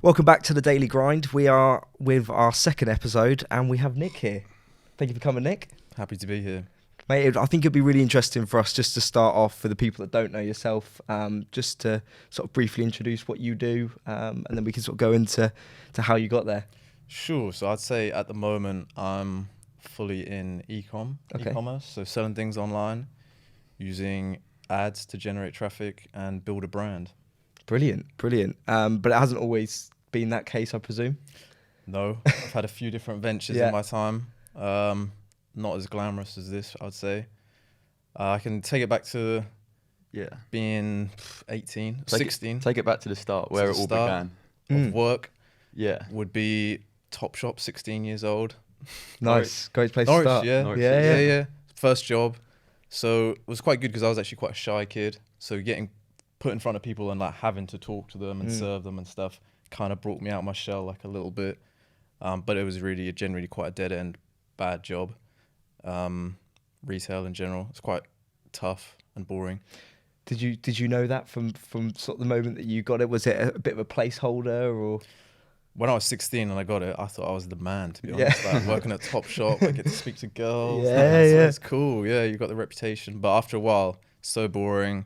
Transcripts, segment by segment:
Welcome back to the Daily Grind. We are with our second episode and we have Nick here. Thank you for coming, Nick. Happy to be here. Mate, I think it'd be really interesting for us just to start off for the people that don't know yourself, just to sort of briefly introduce what you do, and then we can sort of go into how you got there. Sure. So I'd say at the moment I'm fully in e-commerce, so selling things online, using ads to generate traffic and build a brand. Brilliant. But it hasn't always been that case, I presume? No, I've had a few different ventures Yeah. in my time. Not as glamorous as this, I'd say. I can take it back to being 18, 16. Take it back to the start, where it all began. Of work Yeah. would be Topshop, 16 years old. Nice. Great place Norwich, to start. yeah. Norwich, Yeah. First job. So it was quite good because I was actually quite a shy kid. So getting put in front of people and like having to talk to them and serve them and stuff kind of brought me out of my shell like a little bit. But it was really generally quite a dead end, bad job. Retail in general, it's quite tough and boring. Did you know that from sort of the moment that you got it? Was it a bit of a placeholder or? When I was 16 and I got it, I thought I was the man, to be honest. Like working at Topshop, I get to speak to girls. It's cool. Yeah, you got the reputation. But after a while, so boring.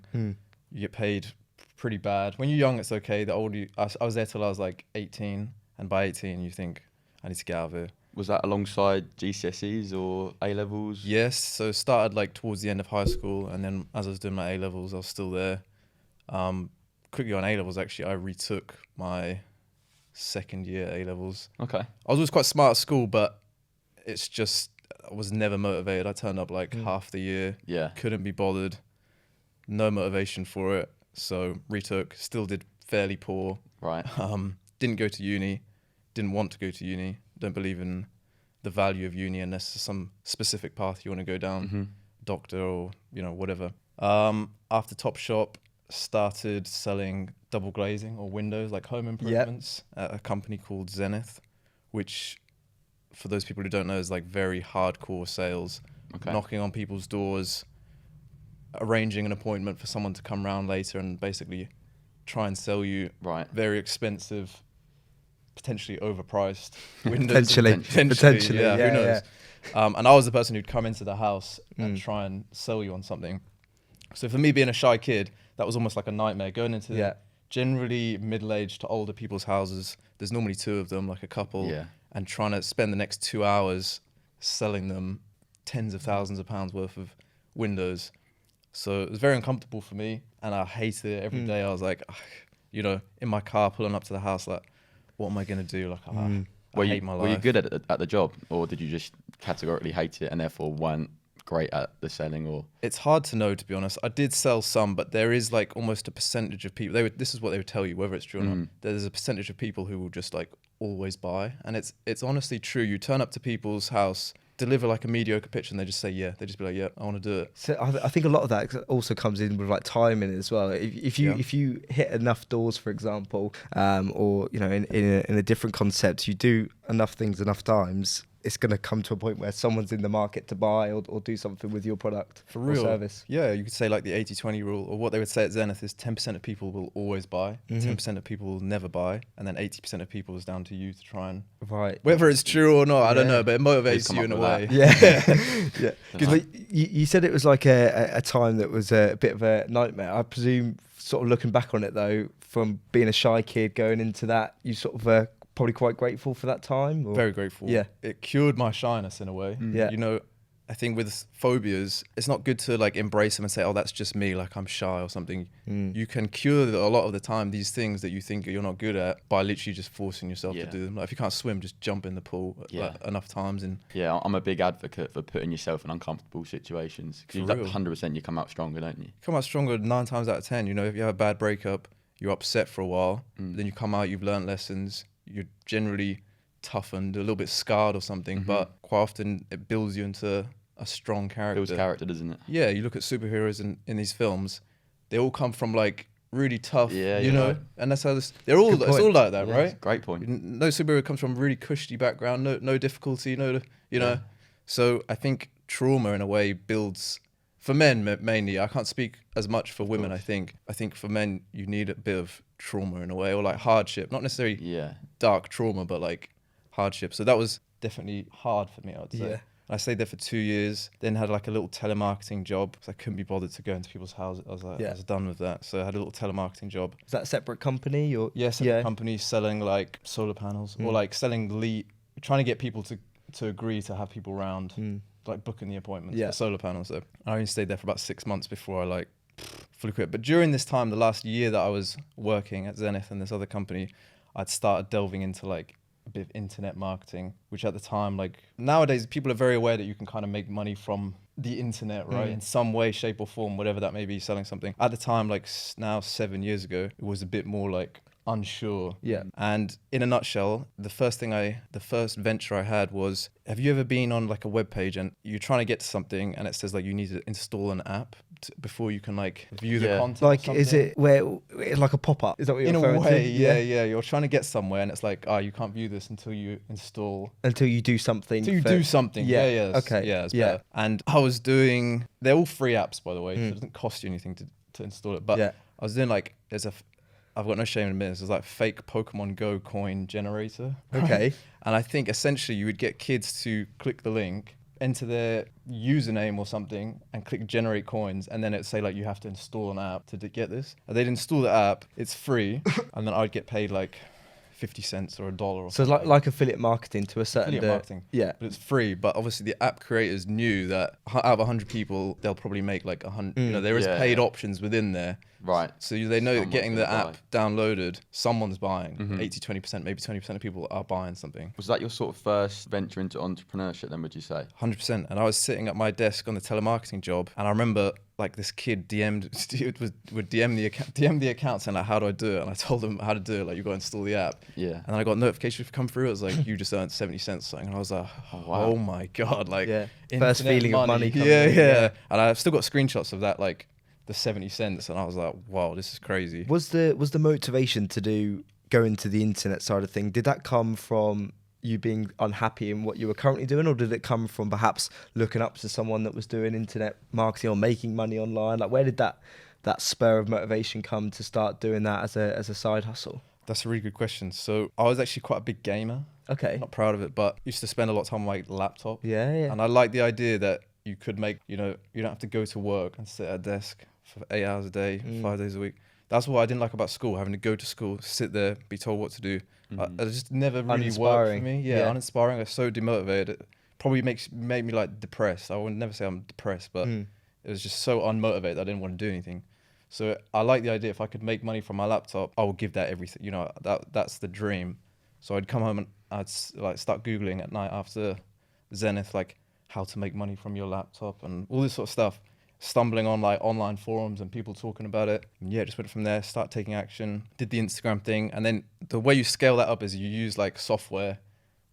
You get paid pretty bad. When you're young, it's okay. The older I was there till I was like 18, and by 18, you think I need to get out of here. Was that alongside GCSEs or A levels? Yes. So it started like towards the end of high school, and then as I was doing my A levels, I was still there. Quickly on A levels, actually, I retook my second year A levels. Okay. I was always quite smart at school, but it's just I was never motivated. I turned up like half the year. Yeah. Couldn't be bothered. No motivation for it. So retook. Still did fairly poor. Right. Didn't go to uni. Didn't want to go to uni. Don't believe in the value of uni unless there's some specific path you want to go down, doctor or whatever. After Topshop, started selling double glazing or windows, like home improvements, at a company called Zenith, which for those people who don't know is like very hardcore sales. Okay. Knocking on people's doors, arranging an appointment for someone to come round later and basically try and sell you very expensive, potentially overpriced windows. Potentially, yeah, who knows? Yeah. And I was the person who'd come into the house and try and sell you on something. So for me, being a shy kid, that was almost like a nightmare. Going into generally middle-aged to older people's houses, there's normally two of them, like a couple, and trying to spend the next 2 hours selling them tens of thousands of pounds worth of windows. So it was very uncomfortable for me, and I hated it every day. I was like, in my car pulling up to the house, like, what am I going to do? Like, I hate my life. Were you good at the job, or did you just categorically hate it and therefore weren't great at the selling? Or it's hard to know, to be honest. I did sell some, but there is like almost a percentage of people. This is what they would tell you, whether it's true or not. There's a percentage of people who will just like always buy, and it's honestly true. You turn up to people's house, deliver like a mediocre picture, and they just say they just be like, yeah, I want to do it. So I think a lot of that also comes in with like timing as well. If you hit enough doors, for example, or in a different concept, you do enough things enough times, it's going to come to a point where someone's in the market to buy or do something with your product for real or service. Yeah, you could say like the 80-20 rule, or what they would say at Zenith is 10% of people will always buy, 10% of people will never buy, and then 80% of people is down to you to try and whether it's true or not, I don't know, but it motivates you in a way. Yeah. Because you said it was like a time that was a bit of a nightmare. I presume, sort of looking back on it though, from being a shy kid going into that, you sort of probably quite grateful for that time? Or? Very grateful. Yeah. It cured my shyness in a way. Yeah. I think with phobias, it's not good to like embrace them and say, oh, that's just me, like I'm shy or something. You can cure a lot of the time these things that you think you're not good at by literally just forcing yourself to do them. Like if you can't swim, just jump in the pool like, enough times. Yeah, I'm a big advocate for putting yourself in uncomfortable situations. Because 100% you come out stronger, don't you? Come out stronger 9 times out of 10. If you have a bad breakup, you're upset for a while. Then you come out, you've learned lessons. You're generally toughened, a little bit scarred or something, but quite often it builds you into a strong character. Builds character, doesn't it? Yeah, you look at superheroes in these films, they all come from like really tough, and that's how they're all, it's all like that, right? Great point. No superhero comes from a really cushy background, no difficulty, So I think trauma in a way builds, for men mainly, I can't speak as much for women, I think for men you need a bit of trauma in a way, or like hardship, not necessarily dark trauma, but like hardship. So that was definitely hard for me, I would say. Yeah. I stayed there for 2 years, then had like a little telemarketing job because I couldn't be bothered to go into people's houses. I was like, I was done with that. So I had a little telemarketing job. Is that a separate company or? Yeah, separate company selling like solar panels or like selling trying to get people to agree to have people around, like booking the appointments for solar panels. So I only stayed there for about 6 months before I like fully quit. But during this time, the last year that I was working at Zenith and this other company, I'd started delving into like a bit of internet marketing, which at the time, like nowadays, people are very aware that you can kind of make money from the internet, right? In some way, shape or form, whatever that may be, selling something. At the time, like now 7 years ago, it was a bit more like unsure. Yeah. And in a nutshell, the first venture I had was, have you ever been on like a web page and you're trying to get to something and it says like you need to install an app before you can like view the content? Like, is it where it's like a pop-up? Is that what you're referring to? In a way, yeah. You're trying to get somewhere and it's like, you can't view this until you install. Until you do something. Until you do something. Yeah. Okay. Yeah, it's better. And I was doing, they're all free apps, by the way, so it doesn't cost you anything to install it. But I was doing like, I've got no shame in admitting this, there's like fake Pokemon Go coin generator. Okay. And I think essentially you would get kids to click the link, enter their username or something and click generate coins, and then it'd say like you have to install an app to get this. And they'd install the app, it's free, and then I'd get paid like 50 cents or $1 or so something. like affiliate marketing to a certain affiliate marketing. Yeah. But it's free. But obviously the app creators knew that out of 100 people, they'll probably make like 100. You know, there is paid options within there. Right. So they know that getting the app downloaded, someone's buying. 80, 20%, maybe 20% of people are buying something. Was that your sort of first venture into entrepreneurship then, would you say? 100%. And I was sitting at my desk on the telemarketing job, and I remember like this kid would DM the account saying like, how do I do it? And I told them how to do it, like you got to install the app. Yeah. And then I got a notification come through, it was like, you just earned 70 cents or something. And I was like, oh my God, like first feeling of money. Yeah. And I've still got screenshots of that, like the 70 cents. And I was like, wow, this is crazy. Was the motivation to go into the internet side of thing, did that come from you being unhappy in what you were currently doing, or did it come from perhaps looking up to someone that was doing internet marketing or making money online? Like, where did that spur of motivation come to start doing that as a side hustle? That's a really good question. So I was actually quite a big gamer. Okay. Not proud of it, but used to spend a lot of time on my laptop. Yeah. And I like the idea that you could make, you don't have to go to work and sit at a desk for 8 hours a day, 5 days a week. That's what I didn't like about school, having to go to school, sit there, be told what to do. It just never really worked for me. Yeah, uninspiring. I was so demotivated. It probably made me like depressed. I would never say I'm depressed, but it was just so unmotivated that I didn't want to do anything. So I like the idea, if I could make money from my laptop, I would give that everything. That's the dream. So I'd come home and I'd like start Googling at night after Zenith, like how to make money from your laptop and all this sort of stuff. Stumbling on like online forums and people talking about it. And just went from there, start taking action, did the Instagram thing. And then the way you scale that up is you use like software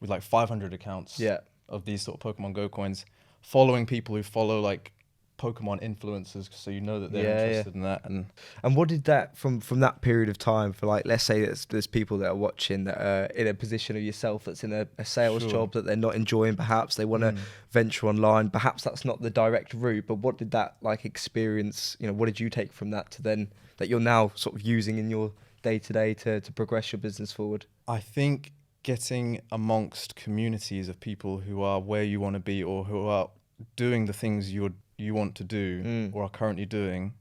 with like 500 accounts of these sort of Pokemon Go coins, following people who follow like Pokemon influencers, so you know that they're interested in that. And what did that from that period of time, for like, let's say there's people that are watching that are in a position of yourself that's in a sales job that they're not enjoying, perhaps they want to venture online, perhaps that's not the direct route, but what did that like experience, what did you take from that to then that you're now sort of using in your day-to-day to progress your business forward? I think getting amongst communities of people who are where you want to be, or who are doing the things you want to do or are currently doing,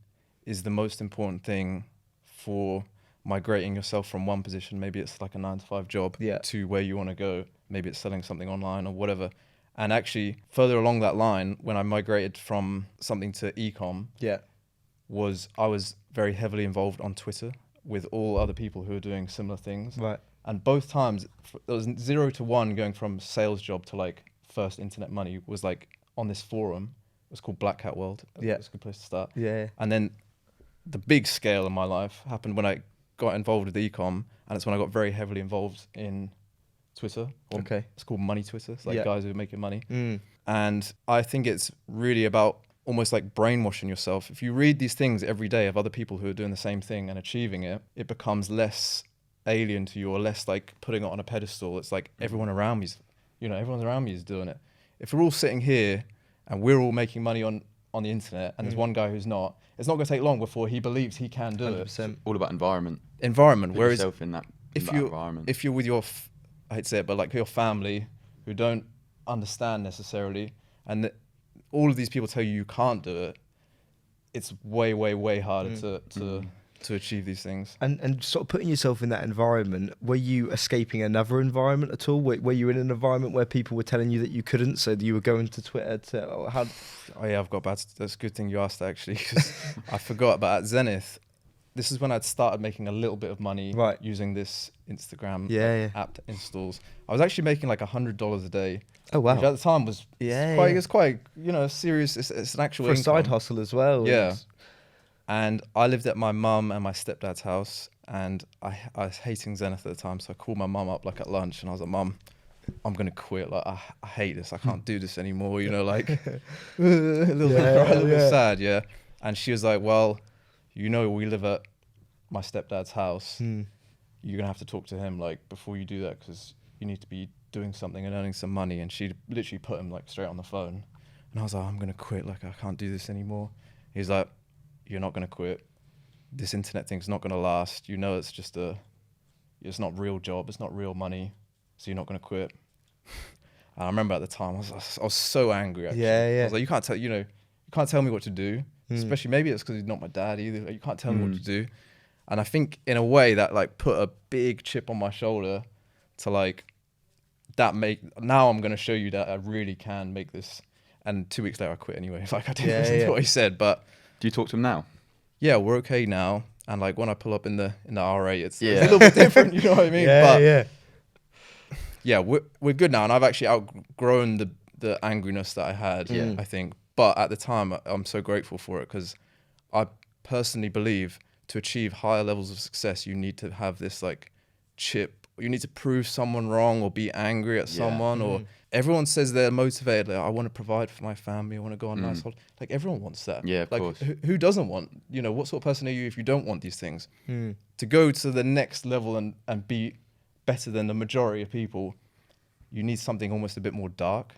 is the most important thing for migrating yourself from one position, maybe it's like a 9-to-5 job, to where you want to go. Maybe it's selling something online or whatever. And actually further along that line, when I migrated from something to e-com, I was very heavily involved on Twitter with all other people who are doing similar things. Right. And both times, there was 0 to 1 going from sales job to like first internet money was like on this forum. It was called Black Hat World. It's a good place to start. Yeah. And then the big scale in my life happened when I got involved with e-com, and it's when I got very heavily involved in Twitter. It's called money Twitter. It's like guys who are making money. And I think it's really about almost like brainwashing yourself. If you read these things every day of other people who are doing the same thing and achieving it, it becomes less alien to you, or less like putting it on a pedestal. It's like everyone around me is doing it. If we're all sitting here and we're all making money on on the internet and there's one guy who's not, it's not going to take long before he believes he can do 100%. it. All about environment. Whereas yourself in that environment. if you're with your, I hate to say it, but like your family who don't understand necessarily, and all of these people tell you can't do it, it's way, way, way harder to achieve these things. And sort of putting yourself in that environment, were you escaping another environment at all? Were you in an environment where people were telling you that you couldn't, so you were going to Twitter to how? Oh yeah, I've got bad. That's a good thing you asked actually, because I forgot. But at Zenith, this is when I'd started making a little bit of money using this Instagram app installs. I was actually making like $100 a day. Oh wow! Which at the time was it's quite serious. It's an actual for income. A side hustle as well. Yeah. And I lived at my mum and my stepdad's house, and I was hating Zenith at the time, so I called my mum up like at lunch, and I was like, "Mum, I'm gonna quit. Like, I hate this. I can't do this anymore. You know, like a little bit sad, yeah." And she was like, "Well, you know, we live at my stepdad's house. You're gonna have to talk to him like before you do that, because you need to be doing something and earning some money." And she literally put him like straight on the phone, and I was like, "I'm gonna quit. Like, I can't do this anymore." He's like, "You're not going to quit. This internet thing's not going to last. You know, it's just it's not real job. It's not real money. So you're not going to quit." And I remember at the time, I was so angry, actually. I was like, you can't tell me what to do. Especially maybe it's because he's not my dad either. Like, you can't tell me what to do. And I think in a way that like put a big chip on my shoulder to like, now I'm going to show you that I really can make this. And 2 weeks later I quit anyway. Like I didn't listen to what he said, but. Do you talk to him now? Yeah, we're okay now. And like when I pull up in the R8, it's a little bit different. You know what I mean? Yeah, we're good now, and I've actually outgrown the angriness that I had. I think, but at the time, I'm so grateful for it, because I personally believe to achieve higher levels of success, you need to have this like chip. You need to prove someone wrong or be angry at someone or. Everyone says they're motivated. Like, I want to provide for my family. I want to go on nice holiday. Like everyone wants that. Yeah, of like, course. Who doesn't want? You know, what sort of person are you if you don't want these things? To go to the next level and be better than the majority of people, you need something almost a bit more dark,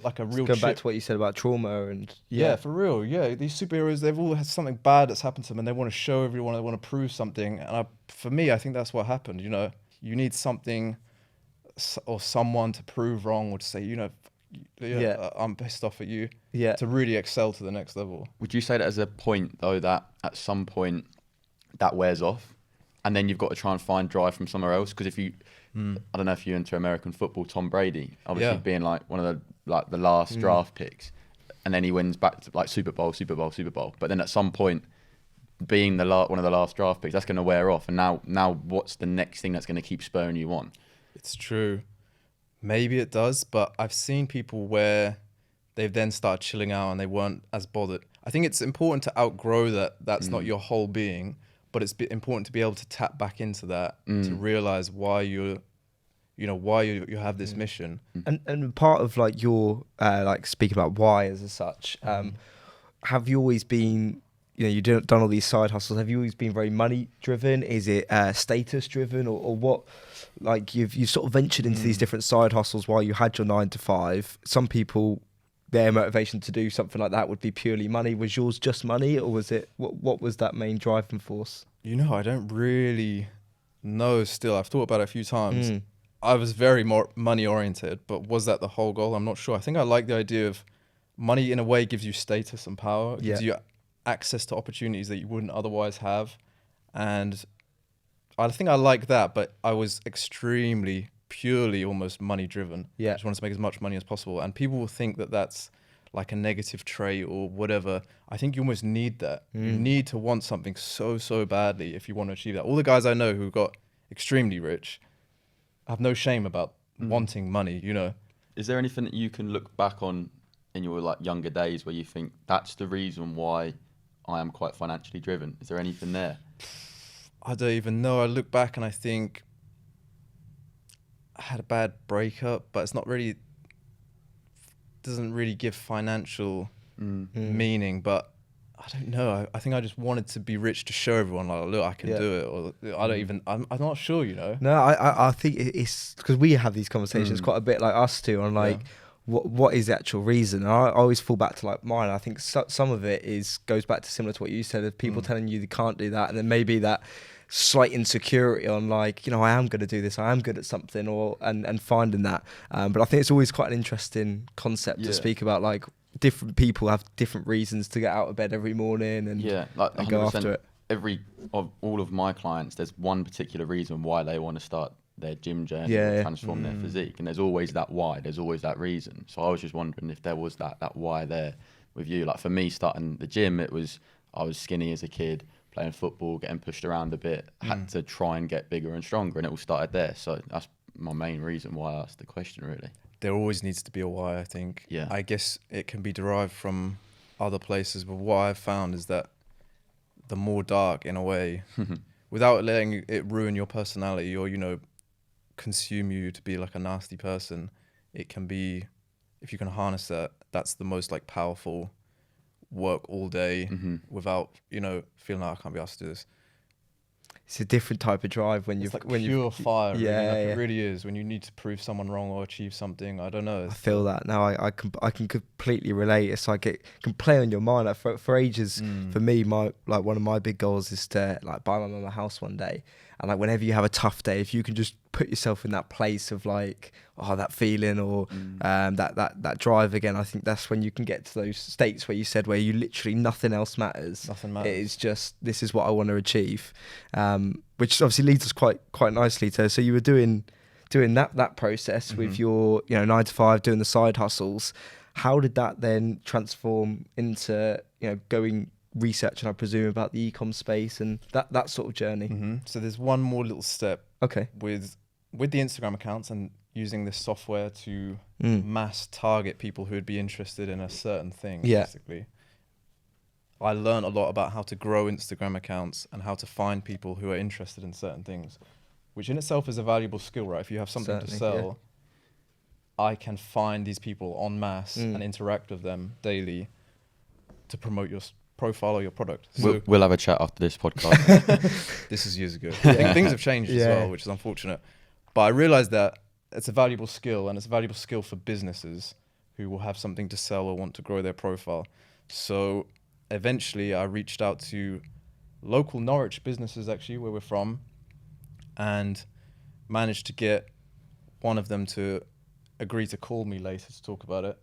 like a real. Go back to what you said about trauma and for real. Yeah, these superheroes, they've all had something bad that's happened to them, and they want to show everyone. They want to prove something. And for me, I think that's what happened. You know, you need something. Or someone to prove wrong, or to say, I'm pissed off at you, to really excel to the next level. Would you say that as a point, though, that at some point that wears off, and then you've got to try and find drive from somewhere else? Because if you, I don't know if you're into American football, Tom Brady, obviously being like one of the last draft picks, and then he wins back to like Super Bowl, but then at some point, being one of the last draft picks, that's going to wear off, and now what's the next thing that's going to keep spurring you on? It's true. Maybe it does, but I've seen people where they've then started chilling out and they weren't as bothered. I think it's important to outgrow that. That's not your whole being, but it's important to be able to tap back into that to realize why you have this mission. And part of like your like speaking about why as such, have you always been? You've done all these side hustles. Have you always been very money driven? Is it status driven, or what? Like you've sort of ventured into these different side hustles while you had your 9 to 5. Some people, their motivation to do something like that would be purely money. Was yours just money, or was it what was that main driving force? I don't really know. Still, I've thought about it a few times. I was very more money oriented, but was that the whole goal? I'm not sure. I think I like the idea of money in a way gives you status and power. It gives you access to opportunities that you wouldn't otherwise have, and I think I like that, but I was extremely purely almost money driven. I just wanted to make as much money as possible, and people will think that that's like a negative trait or whatever. I think you almost need that. You need to want something so badly if you want to achieve that. All the guys I know who got extremely rich have no shame about wanting money, Is there anything that you can look back on in your like younger days where you think that's the reason why I am quite financially driven? Is there anything there? I don't even know. I look back and I think I had a bad breakup, but it's not really, doesn't really give financial meaning, but I don't know. I think I just wanted to be rich to show everyone, like, look, I can do it. Or I don't even, I'm not sure, No, I think it's because we have these conversations quite a bit, like us two, on like, what is the actual reason? And I always fall back to like mine. I think some of it goes back to similar to what you said, of people telling you they can't do that, and then maybe that slight insecurity on like, I am going to do this, I am good at something, or and finding that. But I think it's always quite an interesting concept to speak about, like different people have different reasons to get out of bed every morning and, and go after it. All of my clients, there's one particular reason why they want to start their gym journey, transform their physique, and there's always that why, there's always that reason. So I was just wondering if there was that why there with you. Like for me, starting the gym, I was skinny as a kid, playing football, getting pushed around a bit, had to try and get bigger and stronger, and it all started there. So that's my main reason why I asked the question, really. There always needs to be a why, I think. Yeah. I guess it can be derived from other places, but what I've found is that the more dark, in a way, without letting it ruin your personality or, consume you to be like a nasty person, it can be, if you can harness that, that's the most like powerful work all day without, feeling like I can't be asked to do this. It's a different type of drive when it's you've like pure fire. It really is, when you need to prove someone wrong or achieve something. I don't know. I feel that now. I can completely relate. It's like it can play on your mind. Like for ages, for me, one of my big goals is to like buy my mum a house one day. And like whenever you have a tough day, if you can just put yourself in that place of like, that feeling or that drive again, I think that's when you can get to those states where you said where you literally nothing else matters. Nothing matters. It is just, this is what I want to achieve, which obviously leads us quite nicely to. So you were doing that process with your 9 to 5, doing the side hustles. How did that then transform into going research, and I presume about the e-com space and that sort of journey? So there's one more little step. Okay. With the Instagram accounts and using this software to mass target people who would be interested in a certain thing. Basically, I learned a lot about how to grow Instagram accounts and how to find people who are interested in certain things, which in itself is a valuable skill, right? If you have something to sell, I can find these people en masse and interact with them daily to promote your profile or your product. So we'll have a chat after this podcast. This is years ago. Things have changed as well, which is unfortunate. But I realized that it's a valuable skill, and it's a valuable skill for businesses who will have something to sell or want to grow their profile. So eventually I reached out to local Norwich businesses, actually, where we're from, and managed to get one of them to agree to call me later to talk about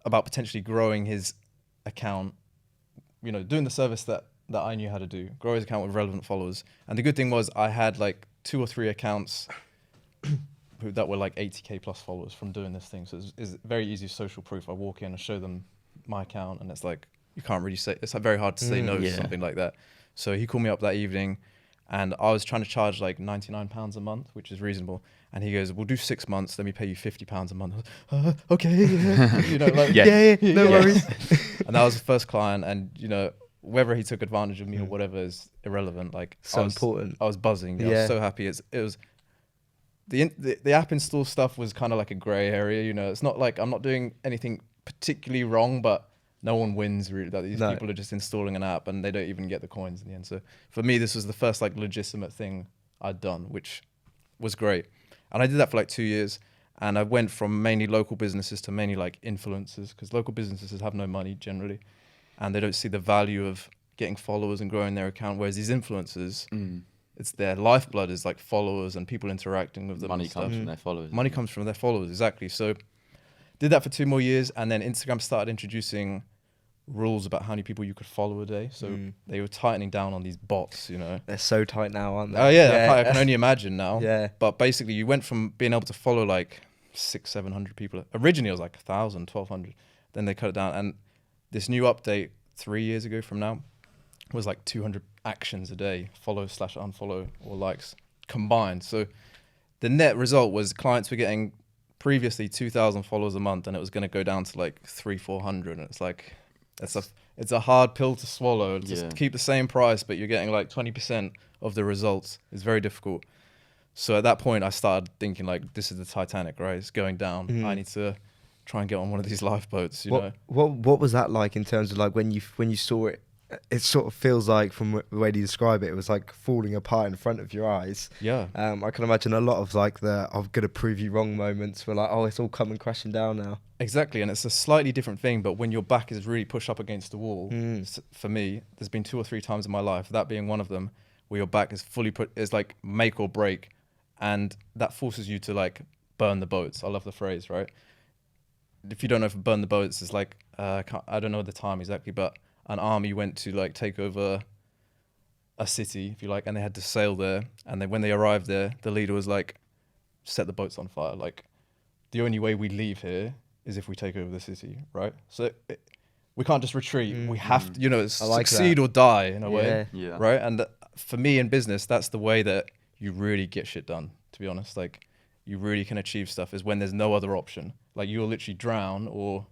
potentially growing his account, doing the service that I knew how to do, grow his account with relevant followers. And the good thing was I had like 2 or 3 accounts that were like 80k plus followers from doing this thing. So it's very easy social proof. I walk in and show them my account, and it's like, you can't really say, it's like very hard to say no to something like that. So he called me up that evening, and I was trying to charge like £99 a month, which is reasonable. And he goes, we'll do 6 months, let me pay you £50 a month. I was, okay, no worries. And that was the first client, and whether he took advantage of me or whatever is irrelevant. Like, important. I was buzzing. I was so happy. It was the app install stuff was kind of like a grey area. It's not like I'm not doing anything particularly wrong, but no one wins really. That these people are just installing an app and they don't even get the coins in the end. So for me, this was the first like legitimate thing I'd done, which was great. And I did that for like 2 years, and I went from mainly local businesses to mainly like influencers, because local businesses have no money generally, and they don't see the value of getting followers and growing their account. Whereas these influencers, it's their lifeblood is like followers and people interacting with them. Money comes from their followers. Money comes from their followers, exactly. So did that for 2 more years, and then Instagram started introducing rules about how many people you could follow a day. So they were tightening down on these bots, They're so tight now, aren't they? Oh yeah, I can only imagine now. Yeah. But basically you went from being able to follow like 600-700 people. Originally it was like 1,000, 1,200. Then they cut it down, and this new update 3 years ago from now was like 200 actions a day, follow/unfollow or likes combined. So the net result was clients were getting previously 2,000 followers a month, and it was going to go down to like 300-400, and it's like, it's a hard pill to swallow. Just keep the same price, but you're getting like 20% of the results. It's very difficult. So at that point, I started thinking like, this is the Titanic, right? It's going down. I need to try and get on one of these lifeboats. What was that like in terms of like when you saw it it sort of feels like, from the way you describe it, it was like falling apart in front of your eyes. Yeah. I can imagine a lot of like the "I'm gonna prove you wrong" moments were like, oh, it's all coming crashing down now. Exactly, and it's a slightly different thing, but when your back is really pushed up against the wall, for me, there's been 2 or 3 times in my life, that being one of them, where your back is fully is like make or break, and that forces you to like burn the boats. I love the phrase, right? If you don't know if burn the boats is like, I don't know the time exactly, but an army went to like take over a city, if you like, and they had to sail there. And then when they arrived there, the leader was like, set the boats on fire. Like, the only way we leave here is if we take over the city, right? So we can't just retreat. We have to, succeed or die in a way, right? And for me in business, that's the way that you really get shit done, to be honest. Like, you really can achieve stuff is when there's no other option. Like, you'll literally drown or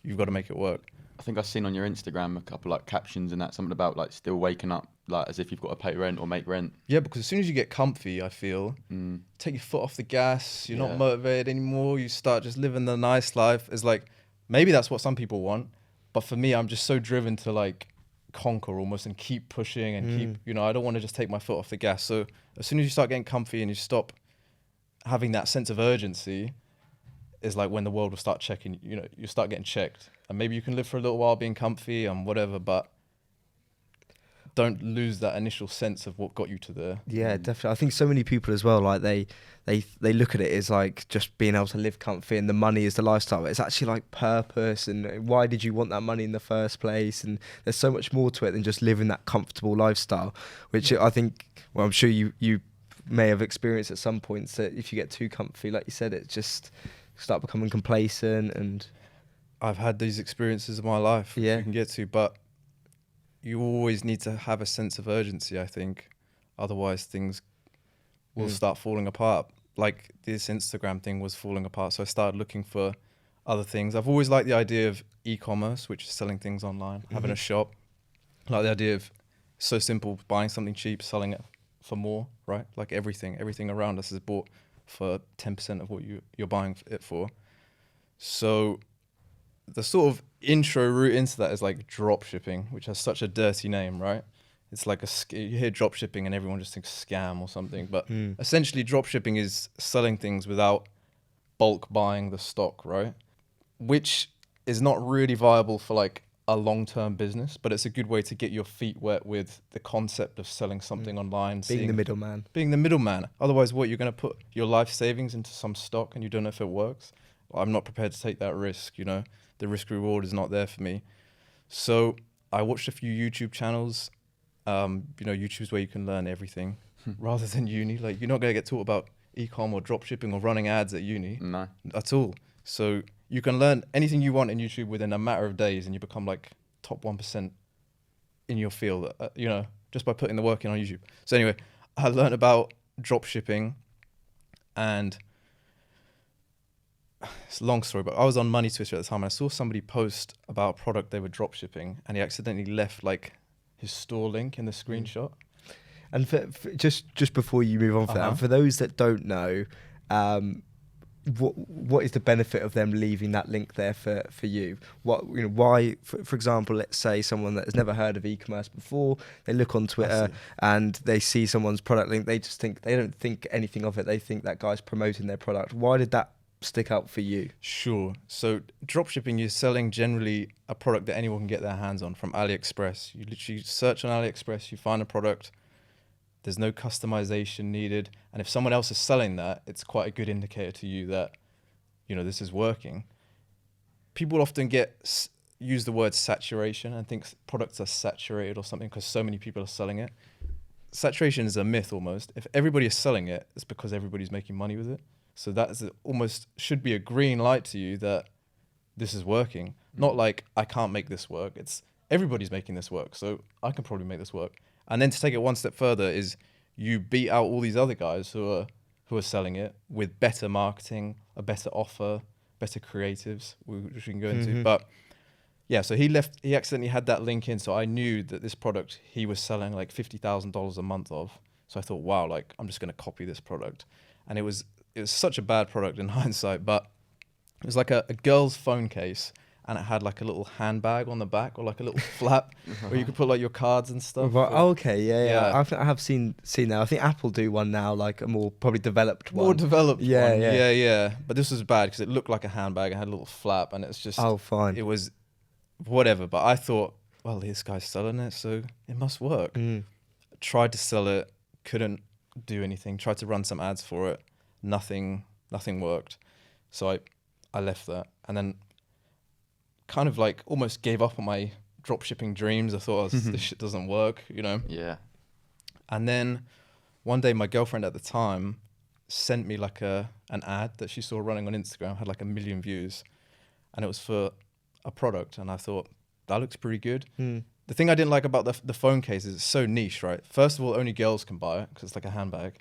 you've got to make it work. I think I've seen on your Instagram a couple like captions and that, something about like still waking up like as if you've got to pay rent or make rent. Yeah, because as soon as you get comfy, I feel, take your foot off the gas, you're not motivated anymore, you start just living the nice life. It's like, maybe that's what some people want, but for me, I'm just so driven to like conquer almost and keep pushing and keep, I don't want to just take my foot off the gas. So as soon as you start getting comfy and you stop having that sense of urgency, is like when the world will start checking, you start getting checked. And maybe you can live for a little while being comfy and whatever, but don't lose that initial sense of what got you to there. Yeah, definitely. I think so many people as well, like they look at it as like just being able to live comfy and the money is the lifestyle. It's actually like purpose and why did you want that money in the first place? And there's so much more to it than just living that comfortable lifestyle, which I think, well, I'm sure you may have experienced at some points, that if you get too comfy, like you said, it just start becoming complacent. And I've had these experiences in my life, you can get to, but you always need to have a sense of urgency, I think. Otherwise, things will start falling apart. Like this Instagram thing was falling apart, so I started looking for other things. I've always liked the idea of e-commerce, which is selling things online, having a shop. I like the idea of so simple, buying something cheap, selling it for more, right? Like everything around us is bought for 10% of what you're buying it for. So the sort of intro route into that is like drop shipping, which has such a dirty name, right? It's like you hear drop shipping and everyone just thinks scam or something. But essentially drop shipping is selling things without bulk buying the stock, right? Which is not really viable for like a long-term business, but it's a good way to get your feet wet with the concept of selling something online. Being the middleman. Being the middleman. Otherwise, what, you're going to put your life savings into some stock and you don't know if it works? Well, I'm not prepared to take that risk, The risk reward is not there for me. So I watched a few YouTube channels. YouTube's where you can learn everything rather than uni. Like, you're not going to get taught about e-com or drop shipping or running ads at uni. No. At all. So you can learn anything you want in YouTube within a matter of days and you become like top 1% in your field, just by putting the work in on YouTube. So anyway, I learned about drop shipping, and it's a long story, but I was on Money Twister at the time and I saw somebody post about a product they were drop shipping and he accidentally left like his store link in the screenshot. And for just before you move on for that, and for those that don't know, what is the benefit of them leaving that link there for you? Why, for example, let's say someone that has never heard of e-commerce before, they look on Twitter and they see someone's product link, they don't think anything of it. They think that guy's promoting their product. Why did that stick out for you? Sure. So dropshipping, you're selling generally a product that anyone can get their hands on from AliExpress. You literally search on AliExpress, you find a product, there's no customization needed. And if someone else is selling that, it's quite a good indicator to you that, this is working. People often use the word saturation and think products are saturated or something because so many people are selling it. Saturation is a myth almost. If everybody is selling it, it's because everybody's making money with it. So that is almost should be a green light to you that this is working. Not like, I can't make this work. It's everybody's making this work, so I can probably make this work. And then to take it one step further is you beat out all these other guys who are selling it with better marketing, a better offer, better creatives, which we can go into. But yeah, so he accidentally had that link in, so I knew that this product he was selling like $50,000 a month of. So I thought, wow, like I'm just going to copy this product. And it was such a bad product in hindsight, but it was like a girl's phone case, and it had like a little handbag on the back, or like a little flap where you could put like your cards and stuff. Right. Okay. Yeah. I think I have seen that. I think Apple do one now, like a more probably developed one. More developed one. Yeah. Yeah. But this was bad because it looked like a handbag. It had a little flap, and it's just. Oh, fine. It was whatever. But I thought, well, this guy's selling it, so it must work. Tried to sell it, couldn't do anything. Tried to run some ads for it, nothing worked. So I left that, and then kind of like almost gave up on my drop shipping dreams. I thought, this shit doesn't work, you know? Yeah. And then one day my girlfriend at the time sent me like an ad that she saw running on Instagram, had like 1 million views, and it was for a product. And I thought, that looks pretty good. The thing I didn't like about the phone case is it's so niche, right? First of all, only girls can buy it because it's like a handbag.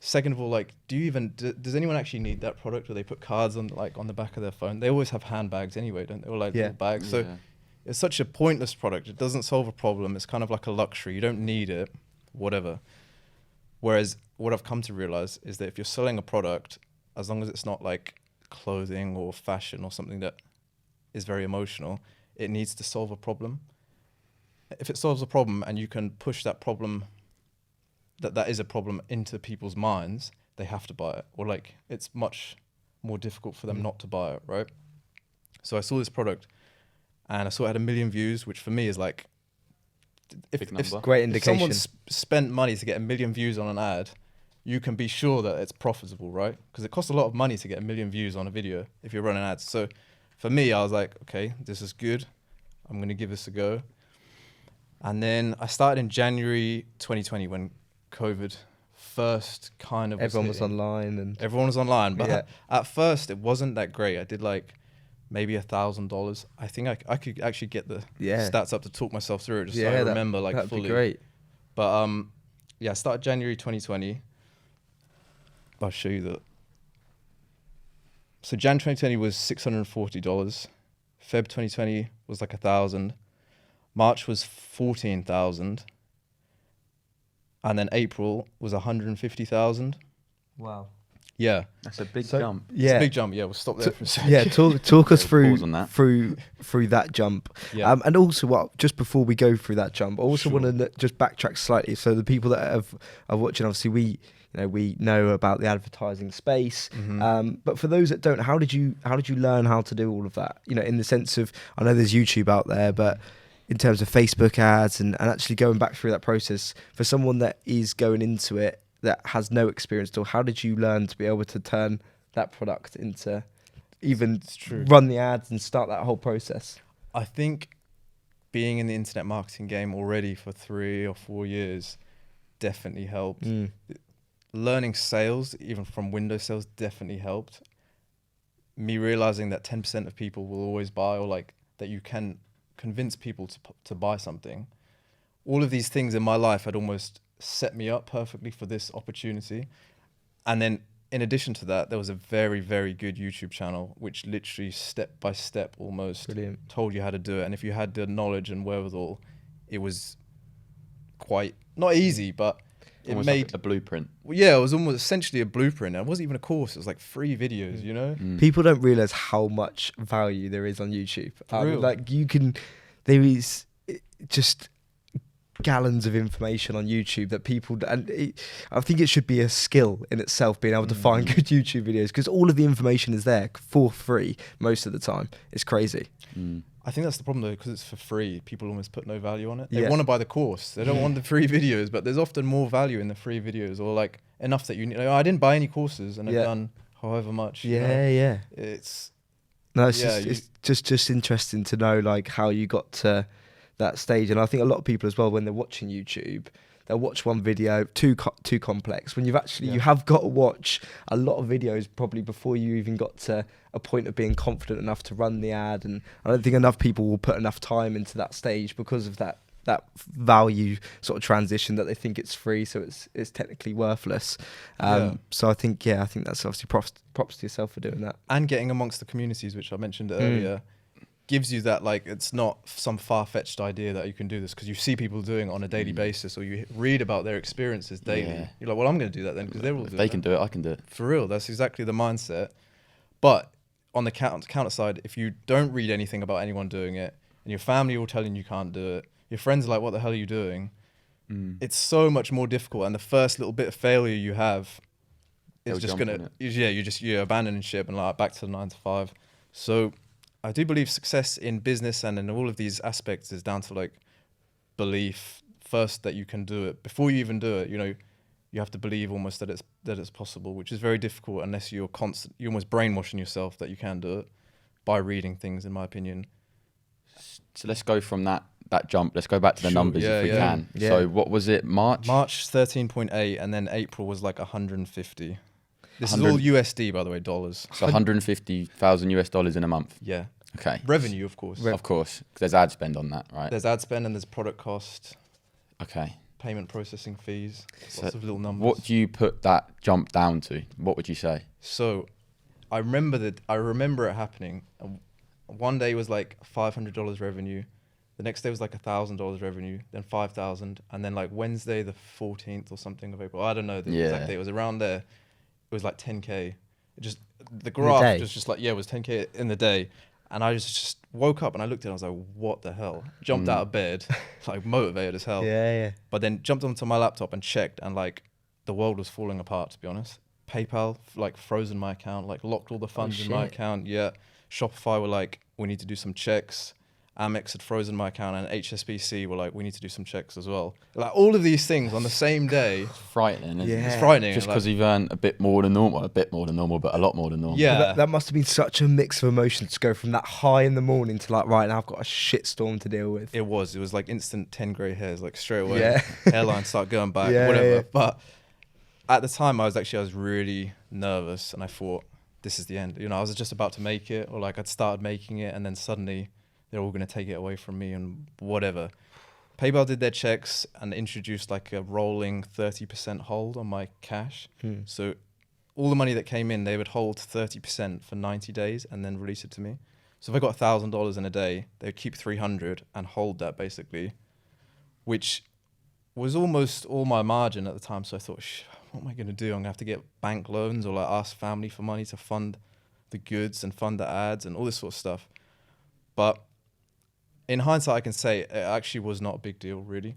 Second of all, like, does anyone actually need that product? Or they put cards on the back of their phone? They always have handbags anyway, don't they? Or like little bags. So it's such a pointless product. It doesn't solve a problem. It's kind of like a luxury. You don't need it, whatever. Whereas what I've come to realize is that if you're selling a product, as long as it's not like clothing or fashion or something that is very emotional, it needs to solve a problem. If it solves a problem and you can push that problem, that is a problem, into people's minds, they have to buy it. Or like, it's much more difficult for them not to buy it, right? So I saw this product and I saw it had 1 million views, which for me is like, if great indication. If someone spent money to get 1 million views on an ad, you can be sure that it's profitable, right? Because it costs a lot of money to get 1 million views on a video if you're running ads. So for me, I was like, okay, this is good. I'm going to give this a go. And then I started in January 2020 when COVID first kind of everyone was online. Everyone was online, but at first it wasn't that great. I did like maybe $1,000. I think I could actually get the stats up to talk myself through it, just so I remember like that'd fully. Be great. But I started January 2020. I'll show you that. So Jan 2020 was $640. Feb 2020 was like 1,000. March was 14,000. And then April was 150,000. Wow. Yeah. That's a big jump. Yeah. It's a big jump. Yeah, we'll stop there for a second. Yeah, talk us through that jump. Yeah. And also, just before we go through that jump, I also want to just backtrack slightly. So the people that are watching, obviously, we know about the advertising space. But for those that don't, how did you learn how to do all of that? You know, in the sense of, I know there's YouTube out there, but in terms of Facebook ads and actually going back through that process, for someone that is going into it that has no experience at all, how did you learn to be able to turn that product into even run the ads and start that whole process? I think being in the internet marketing game already for 3 or 4 years definitely helped. Learning sales, even from Windows sales, definitely helped. Me realizing that 10% of people will always buy, or like that you can convince people to buy something. All of these things in my life had almost set me up perfectly for this opportunity. And then in addition to that, there was a very, very good YouTube channel, which literally step by step almost told you how to do it. And if you had the knowledge and wherewithal, it was quite, not easy, but it almost made like a blueprint. Well, yeah, it was almost essentially a blueprint. It wasn't even a course. It was like 3 videos, you know? People don't realize how much value there is on YouTube. Like there is just gallons of information on YouTube that people, I think it should be a skill in itself, being able to find good YouTube videos, because all of the information is there for free most of the time. It's crazy. I think that's the problem though, because it's for free. People almost put no value on it. They want to buy the course. They don't want the free videos, but there's often more value in the free videos, or like enough that you need. Like, I didn't buy any courses and I've done however much. It's just interesting to know like how you got to that stage. And I think a lot of people as well, when they're watching YouTube, they'll watch one video too complex, when you have got to watch a lot of videos probably before you even got to a point of being confident enough to run the ad. And I don't think enough people will put enough time into that stage because of that value sort of transition, that they think it's free, so it's technically worthless. So I think that's obviously props to yourself for doing that. And getting amongst the communities, which I mentioned earlier, gives you that, like, it's not some far-fetched idea that you can do this, because you see people doing it on a daily basis, or you read about their experiences daily. You're like, well, I'm going to do that then, because they're all doing it. They can do it, I can do it. For real, that's exactly the mindset. But on the counter side, if you don't read anything about anyone doing it, and your family all telling you can't do it, your friends are like, what the hell are you doing? It's so much more difficult. And the first little bit of failure you have is just you're abandoning ship and like back to the 9 to 5. So I do believe success in business and in all of these aspects is down to like belief first, that you can do it. Before you even do it, you know, you have to believe almost that it's possible, which is very difficult unless you're almost brainwashing yourself that you can do it by reading things, in my opinion. So let's go from that jump. Let's go back to the numbers if we can. Yeah. So what was it? March 13.8, and then April was like 150. This is all USD, by the way, dollars. So 150,000 US dollars in a month. Yeah. Okay. Revenue, of course. Of course, because there's ad spend on that, right? There's ad spend and there's product cost. Okay. Payment processing fees. So lots of little numbers. What do you put that jump down to? What would you say? So, I remember it happening. One day was like $500 revenue. The next day was like $1,000 revenue. Then 5,000, and then like Wednesday the 14th or something of April. I don't know the exact date. It was around there. It was like 10K. The graph was just like it was 10K in the day. And I just woke up and I looked at it, I was like, what the hell? Jumped out of bed, like motivated as hell. Yeah. But then jumped onto my laptop and checked, and like the world was falling apart, to be honest. PayPal like frozen my account, like locked all the funds in my account. Yeah. Shopify were like, we need to do some checks. Amex had frozen my account, and HSBC were like, we need to do some checks as well. Like all of these things on the same day. It's frightening, isn't it? It's frightening. Just because you've earned a bit more than normal, but a lot more than normal. Yeah. That must have been such a mix of emotions to go from that high in the morning to like, right now I've got a shitstorm to deal with. It was like instant 10 grey hairs, like straight away. Yeah. Hairline start going back, whatever. Yeah. But at the time I was really nervous, and I thought, this is the end. You know, I was just about to make it, or like I'd started making it, and then suddenly they're all going to take it away from me and whatever. PayPal did their checks and introduced like a rolling 30% hold on my cash. So all the money that came in, they would hold 30% for 90 days and then release it to me. So if I got $1,000 in a day, they would keep 300 and hold that basically, which was almost all my margin at the time. So I thought, what am I going to do? I'm going to have to get bank loans or like ask family for money to fund the goods and fund the ads and all this sort of stuff. But in hindsight, I can say it actually was not a big deal, really.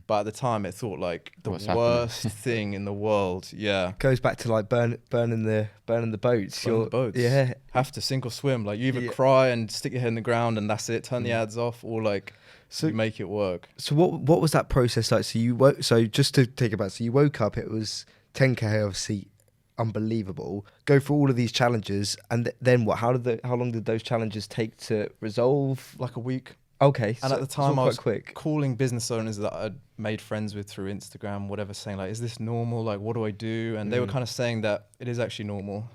But at the time, it thought like the worst thing in the world. Yeah, goes back to like burning the boats. Burn the boats. Yeah, have to sink or swim. Like you either cry and stick your head in the ground and that's it. Turn the ads off, or like you make it work. So what was that process like? So you woke. So just to take it back. So you woke up. It was 10K, obviously. Unbelievable. Go through all of these challenges, and then what? How long did those challenges take to resolve? Like a week. Okay. And so at the time, I was quick. calling business owners that I'd made friends with through Instagram, whatever, saying like, "Is this normal? Like, what do I do?" And they were kind of saying that it is actually normal.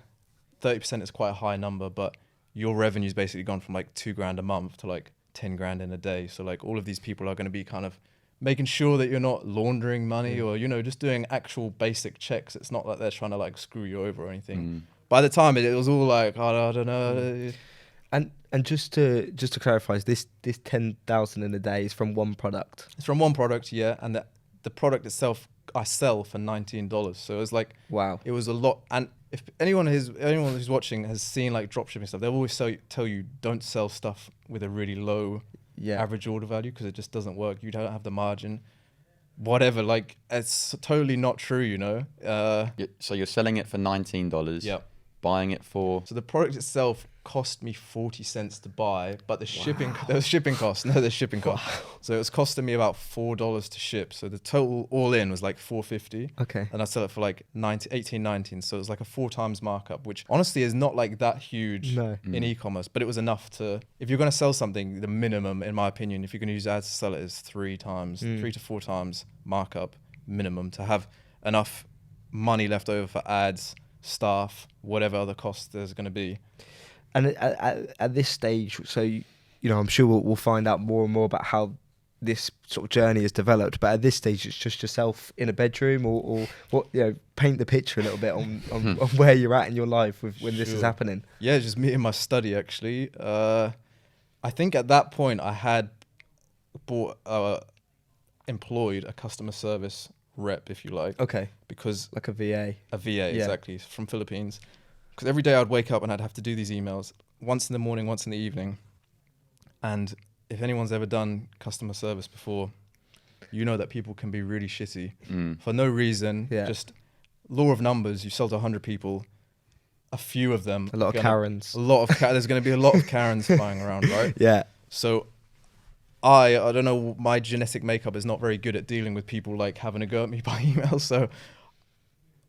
30% is quite a high number, but your revenue's basically gone from like $2,000 a month to like 10 grand in a day. So like all of these people are going to be kind of making sure that you're not laundering money or, you know, just doing actual basic checks. It's not like they're trying to like screw you over or anything. By the time it was all like, I don't know. And just to clarify, this 10,000 in a day is from one product. It's from one product, yeah, and the product itself I sell for $19. So it was like, wow, it was a lot. And if anyone who's watching has seen like dropshipping stuff, they'll always tell you don't sell stuff with a really low average order value because it just doesn't work. You don't have the margin. Whatever, like it's totally not true, you know. So you're selling it for $19. Yeah. Buying it for. So the product itself cost me 40 cents to buy, but the shipping there's shipping costs. So it was costing me about $4 to ship. So the total all in was like $4.50. Okay. And I sell it for like 19. So it was like a 4 times markup, which honestly is not like that huge in e-commerce, but it was enough to, if you're going to sell something, the minimum, in my opinion, if you're going to use ads to sell it, is 3 to 4 times markup minimum to have enough money left over for ads, staff, whatever other costs there's going to be. And at this stage, so you know, I'm sure we'll find out more and more about how this sort of journey has developed. But at this stage, it's just yourself in a bedroom, or what? You know, paint the picture a little bit on where you're at in your life when this is happening. Yeah, just me in my study actually. I think at that point I had employed a customer service rep, if you like. Okay. Because like a VA. A VA, exactly, from Philippines. because every day I'd wake up and I'd have to do these emails, once in the morning, once in the evening. And if anyone's ever done customer service before, you know that people can be really shitty for no reason. Yeah. Just law of numbers. You sell to 100 people, a few of them. A lot of Karens. There's going to be a lot of Karens flying around, right? Yeah. So I don't know, my genetic makeup is not very good at dealing with people like having a go at me by email. So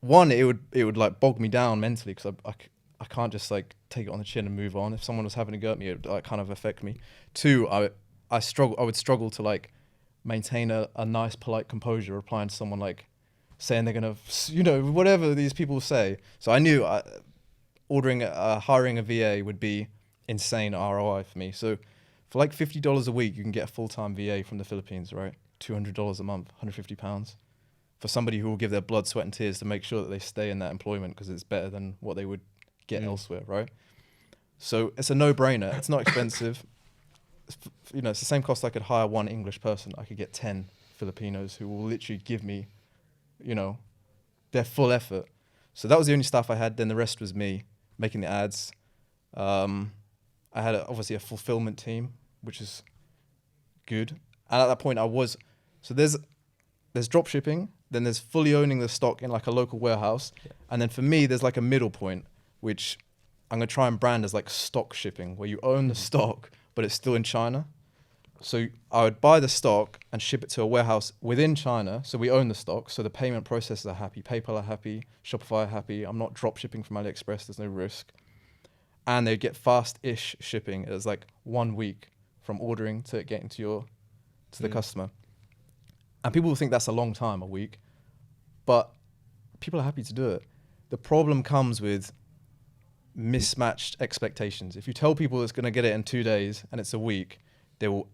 one, it would like bog me down mentally, because I can't just like take it on the chin and move on. If someone was having a go at me, it would like kind of affect me. Two, I would struggle to like maintain a nice, polite composure replying to someone like saying they're gonna, whatever these people say. So I knew hiring a VA would be insane ROI for me. So for like $50 a week, you can get a full-time VA from the Philippines, right? $200 a month, £150 for somebody who will give their blood, sweat, and tears to make sure that they stay in that employment, because it's better than what they would get elsewhere, right? So it's a no-brainer. It's not expensive. It's the same cost I could hire one English person. I could get 10 Filipinos who will literally give me, their full effort. So that was the only staff I had. Then the rest was me making the ads. I had obviously a fulfillment team, which is good. And at that point so there's drop shipping, then there's fully owning the stock in like a local warehouse. Yeah. And then for me, there's like a middle point, which I'm going to try and brand as like stock shipping, where you own the stock, but it's still in China. So I would buy the stock and ship it to a warehouse within China. So we own the stock. So the payment processors are happy. PayPal are happy. Shopify are happy. I'm not drop shipping from AliExpress. There's no risk. And they get fast-ish shipping. It's like 1 week from ordering to getting to the customer. And people will think that's a long time, a week. But people are happy to do it. The problem comes with mismatched expectations. If you tell people it's going to get it in 2 days and it's a week, they will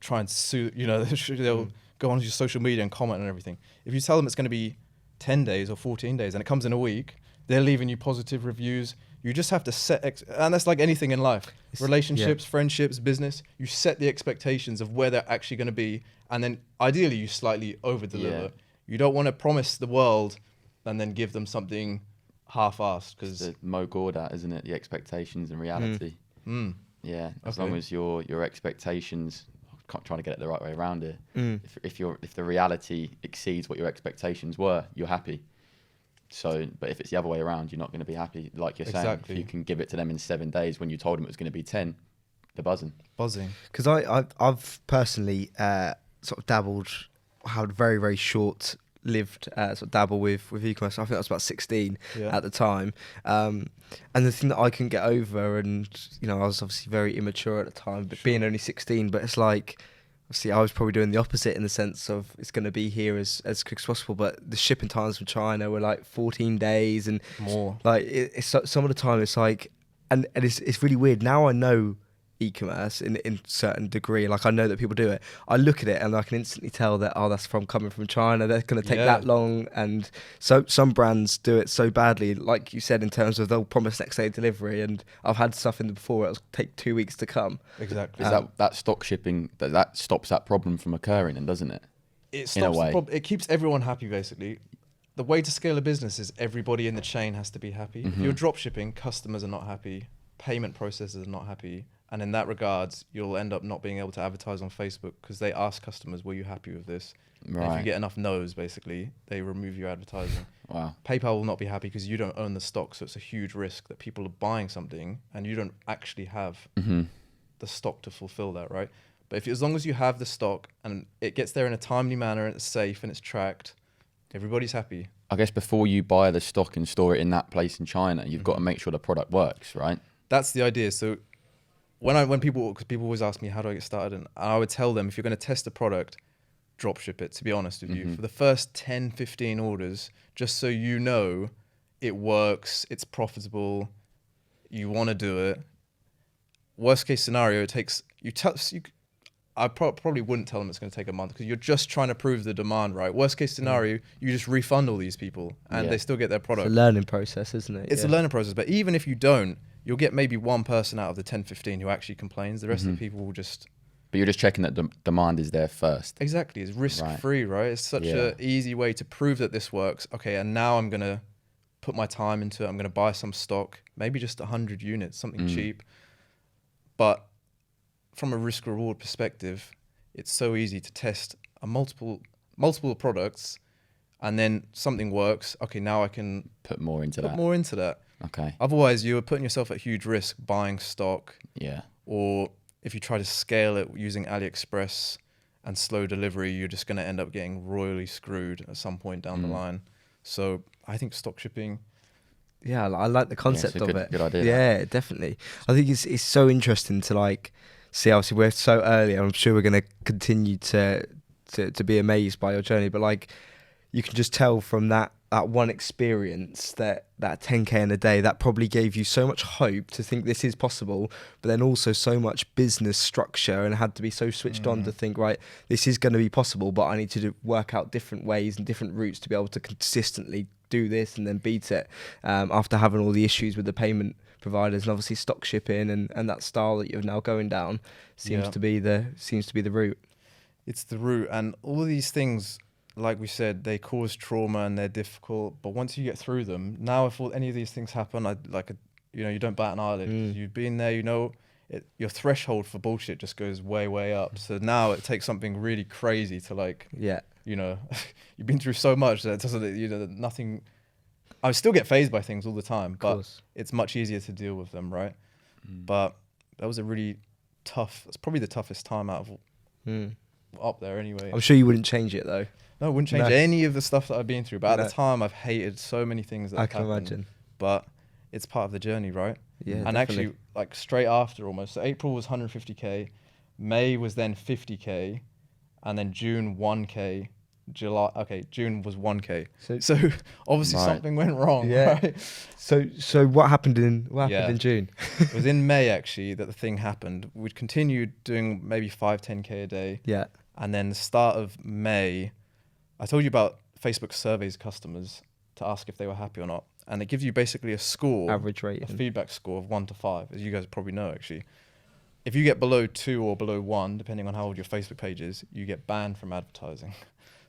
try and sue, they'll go on your social media and comment and everything. If you tell them it's going to be 10 days or 14 days and it comes in a week, they're leaving you positive reviews. You just have to set, and that's like anything in life, relationships, friendships, business, you set the expectations of where they're actually going to be. And then ideally you slightly over deliver. Yeah. You don't want to promise the world and then give them something half-assed, because Mo Gordat, isn't it? The expectations and reality. Yeah, as long as your expectations, I'm trying to get it the right way around here. If the reality exceeds what your expectations were, you're happy. So, but if it's the other way around, you're not going to be happy. Like you're saying, if you can give it to them in 7 days when you told them it was going to be 10, they're buzzing. Because I've personally sort of dabbled, had very, very short lived sort of dabble with e-commerce. I think I was about 16 at the time, and the thing that I couldn't get over, and I was obviously very immature at the time, but being only 16, but it's like, obviously I was probably doing the opposite in the sense of it's going to be here as quick as possible, but the shipping times from China were like 14 days and more. Like it's some of the time it's like, and it's really weird. Now I know e-commerce in certain degree, like I know that people do it. I look at it and I can instantly tell that that's coming from China. They're going to take that long, and so some brands do it so badly, like you said, in terms of they'll promise next day delivery, and I've had stuff in before it'll take 2 weeks to come. Exactly. Is that stock shipping that stops that problem from occurring, and doesn't it? It stops the problem. It keeps everyone happy, basically. The way to scale a business is everybody in the chain has to be happy. If you're drop shipping, customers are not happy, payment processors are not happy. And in that regards, you'll end up not being able to advertise on Facebook, because they ask customers, were you happy with this? Right. And if you get enough no's, basically, they remove your advertising. Wow. PayPal will not be happy because you don't own the stock. So it's a huge risk that people are buying something and you don't actually have the stock to fulfill that, right? But as long as you have the stock and it gets there in a timely manner and it's safe and it's tracked, everybody's happy. I guess before you buy the stock and store it in that place in China, you've got to make sure the product works, right? That's the idea. So when people always ask me, how do I get started? And I would tell them, if you're going to test a product, drop ship it, to be honest with you. For the first 10, 15 orders, just so you know it works, it's profitable, you want to do it. Worst case scenario, it takes, I probably wouldn't tell them it's going to take a month, because you're just trying to prove the demand, right? Worst case scenario, you just refund all these people and they still get their product. It's a learning process, isn't it? It's a learning process. But even if you don't, you'll get maybe one person out of the 10, 15 who actually complains. The rest of the people will just... But you're just checking that the demand is there first. Exactly. It's risk-free, right? It's such an easy way to prove that this works. Okay, and now I'm going to put my time into it. I'm going to buy some stock, maybe just 100 units, something cheap. But from a risk reward perspective, it's so easy to test a multiple products, and then something works. Okay, now I can put more into that. Okay. Otherwise, you are putting yourself at huge risk buying stock. Yeah. Or if you try to scale it using AliExpress and slow delivery, you're just going to end up getting royally screwed at some point down the line. So I think stock shipping. Yeah, I like the concept of it. Good idea. Yeah, definitely. I think it's so interesting to like see. Obviously, we're so early. I'm sure we're going to continue to be amazed by your journey. But like, you can just tell from that one experience that 10K in a day, that probably gave you so much hope to think this is possible, but then also so much business structure, and had to be so switched on to think, right, this is going to be possible, but I need to work out different ways and different routes to be able to consistently do this and then beat it, after having all the issues with the payment providers and obviously stock shipping and that style that you're now going down seems to be the route. It's the route, and all of these things, like we said, they cause trauma and they're difficult. But once you get through them, now if any of these things happen, you don't bat an eyelid. You've been there, your threshold for bullshit just goes way, way up. So now it takes something really crazy to you've been through so much that it doesn't, nothing. I still get fazed by things all the time, but it's much easier to deal with them, right? But that was a really tough. It's probably the toughest time out of up there anyway. I'm sure you wouldn't change it though. No, it wouldn't change any of the stuff that I've been through. But at the time, I've hated so many things that I have can happened. imagine. But it's part of the journey, right? Yeah, and definitely. actually, like straight after almost. So April was 150K. May was then 50K. And then June 1K. June was 1K. So obviously something went wrong, right? So what happened in June? It was in May actually that the thing happened. We'd continued doing maybe 5-10K a day. Yeah. And then the start of May, I told you about Facebook surveys customers to ask if they were happy or not. And it gives you basically a score. Average rate. A feedback score of 1 to 5, as you guys probably know actually. If you get below 2 or below 1, depending on how old your Facebook page is, you get banned from advertising.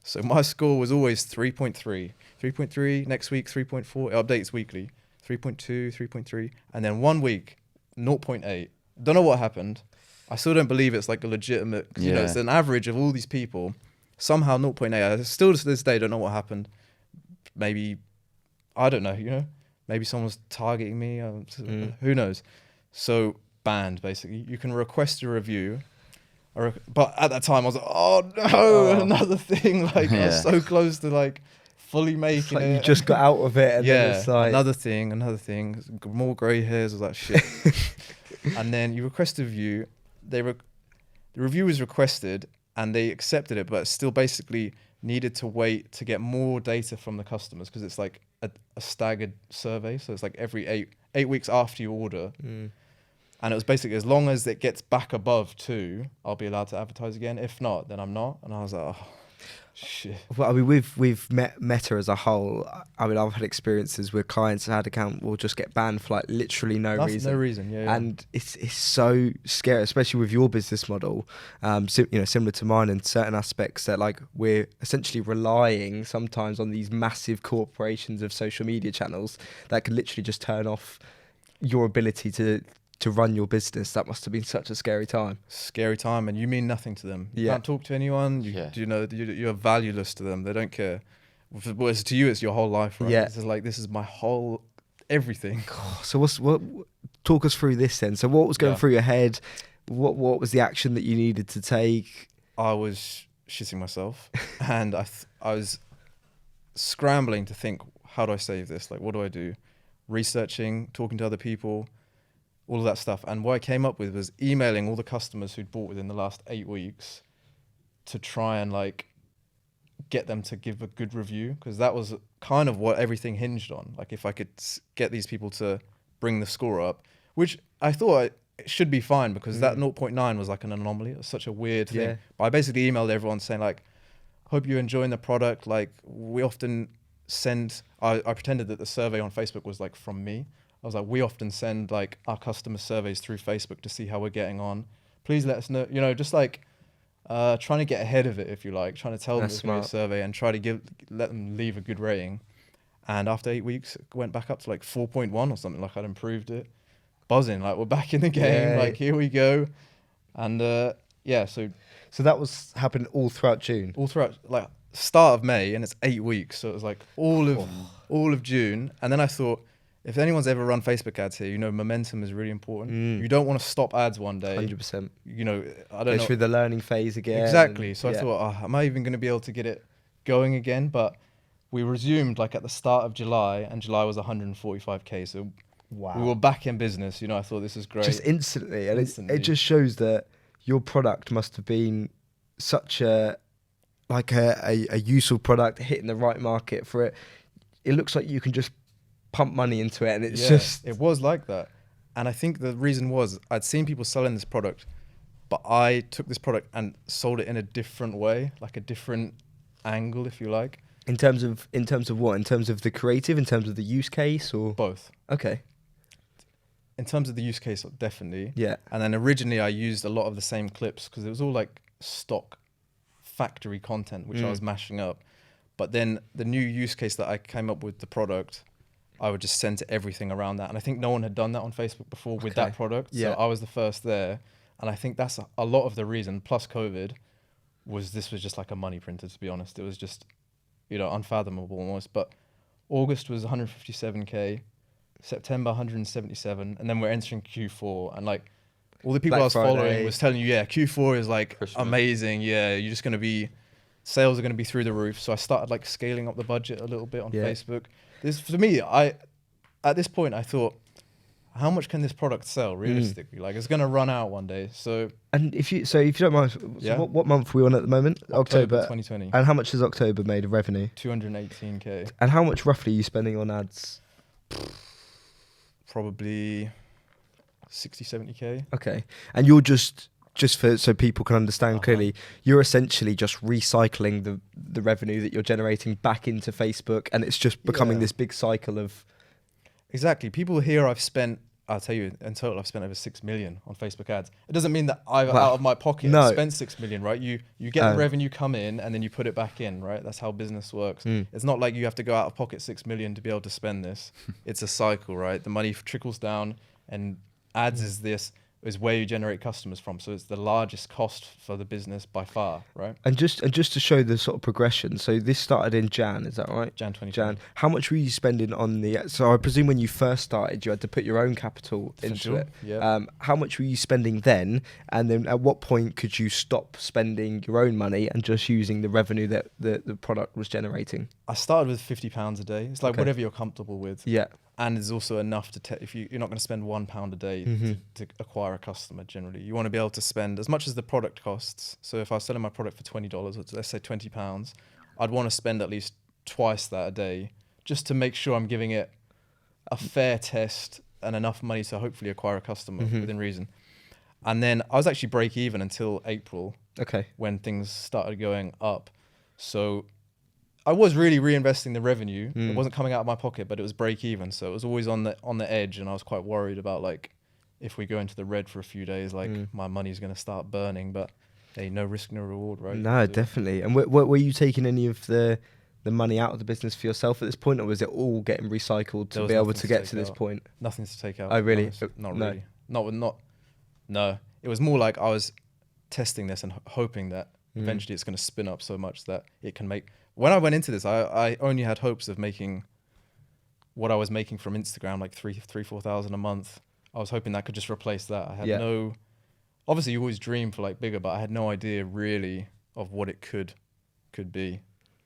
So my score was always 3.3. 3.3, next week 3.4, it updates weekly. 3.2, 3.3, and then 1 week, 0.8. Don't know what happened. I still don't believe it's like a legitimate, it's an average of all these people. Somehow 0.8. I still to this day don't know what happened. Maybe, I don't know, maybe someone's targeting me. Who knows? So banned, basically. You can request a review. But at that time I was like, oh no, another thing. Like I was so close to fully making it. You just got out of it. And then it's like another thing. More grey hairs, was that shit. And then you request a review. The review was requested and they accepted it, but still basically needed to wait to get more data from the customers because it's like a staggered survey. So it's like every eight weeks after you order. And it was basically as long as it gets back above 2, I'll be allowed to advertise again. If not, then I'm not. And I was like, oh, shit. Well, I mean, we've met Meta as a whole. I mean, I've had experiences where clients had account will just get banned for literally no reason. No reason, yeah. And it's so scary, especially with your business model. Similar to mine in certain aspects that we're essentially relying sometimes on these massive corporations of social media channels that could literally just turn off your ability to run your business. That must have been such a scary time. And you mean nothing to them. You can't talk to anyone. You're valueless to them. They don't care. Whereas to you, it's your whole life, right? Yeah. This is my whole everything. So what? Talk us through this then. So what was going through your head? What was the action that you needed to take? I was shitting myself, and I was scrambling to think, how do I save this? What do I do? Researching, talking to other people. All of that stuff. And what I came up with was emailing all the customers who'd bought within the last 8 weeks to try and get them to give a good review. Because that was kind of what everything hinged on. If I could get these people to bring the score up, which I thought it should be fine because that 0.9 was an anomaly. It was such a weird thing. But I basically emailed everyone saying hope you're enjoying the product. We often send, I pretended that the survey on Facebook was from me. I was we often send our customer surveys through Facebook to see how we're getting on. Please let us know, just trying to get ahead of it, if you like, trying to tell them it's going to be a survey and try to let them leave a good rating. And after 8 weeks, it went back up to like 4.1 or something. Like I'd improved it. Buzzing, like we're back in the game. Yay. Like here we go. And So that was happening all throughout June. all throughout like start of May, and it's 8 weeks. So it was like all of June. And then I thought, if anyone's ever run Facebook ads here, you know, momentum is really important. You don't want to stop ads one day. 100%. You know, I Go don't know. through the learning phase again. Exactly. So I yeah. thought, am I even going to be able to get it going again? But we resumed like at the start of July, and July was 145k. So Wow. we were back in business. You know, I thought this is great. Just instantly. And Instantly. it just shows that your product must have been such a useful product, hitting the right market for it. It looks like you can just pump money into it, and it's it was like that. And I think the reason was I'd seen people selling this product, but I took this product and sold it in a different way, like a different angle, if you like. In terms of what? In terms of the creative, in terms of the use case, or Both. Okay. In terms of the use case, definitely. Yeah. And then originally I used a lot of the same clips because it was all like stock factory content, which I was mashing up. But then the new use case that I came up with, the product, I would just center everything around that. And I think no one had done that on Facebook before with that product. Yeah. So I was the first there. And I think that's a lot of the reason, plus COVID, was this was just like a money printer, to be honest. It was just, you know, unfathomable almost. But August was 157k, September 177, and then we're entering Q4. And like all the people Black I was Friday. following was telling you, yeah, Q4 is like Christmas. amazing. Yeah, you're just going to be, sales are going to be through the roof. So I started like scaling up the budget a little bit on Facebook. This, for me, at this point, I thought, how much can this product sell realistically? Like it's going to run out one day. So, And if you don't mind, so what month are we on at the moment? October 2020. And how much has October made of revenue? 218k. And how much roughly are you spending on ads? Probably 60, 70k. Okay. And you're just for so people can understand clearly, you're essentially just recycling the revenue that you're generating back into Facebook, and it's just becoming this big cycle of. Exactly. People here, I'll tell you, in total, I've spent over 6 million on Facebook ads. It doesn't mean that I've out of my pocket spent 6 million, right? You get the revenue come in and then you put it back in, right? That's how business works. It's not like you have to go out of pocket 6 million to be able to spend this. It's a cycle, right? The money trickles down, and ads is where you generate customers from. So it's the largest cost for the business by far, right? And just to show the sort of progression. So this started in Jan, is that right? Jan 2020. Jan. How much were you spending on the? So I presume when you first started, you had to put your own capital into it. Yeah. How much were you spending then? And then at what point could you stop spending your own money and just using the revenue that the product was generating? I started with £50 a day. It's like whatever you're comfortable with. Yeah. And it's also enough to if you're not going to spend £1 a day to acquire a customer. Generally, you want to be able to spend as much as the product costs. So if I was selling my product for $20, or let's say £20, I'd want to spend at least twice that a day just to make sure I'm giving it a fair test and enough money to hopefully acquire a customer within reason. And then I was actually break even until April. Okay. When things started going up, so I was really reinvesting the revenue. It wasn't coming out of my pocket, but it was break even. So it was always on the edge, and I was quite worried about like, if we go into the red for a few days, like my money's going to start burning. But hey, no risk, no reward, right? No, definitely. And were you taking any of the money out of the business for yourself at this point, or was it all getting recycled to be able to get to this point? Nothing to take out. Oh, really? Not No. really. No. It was more like I was testing this and hoping that eventually it's going to spin up so much that it can make. When I went into this, I only had hopes of making what I was making from Instagram, like 4,000 a month. I was hoping that could just replace that. I had obviously you always dream for like bigger, but I had no idea really of what it could be.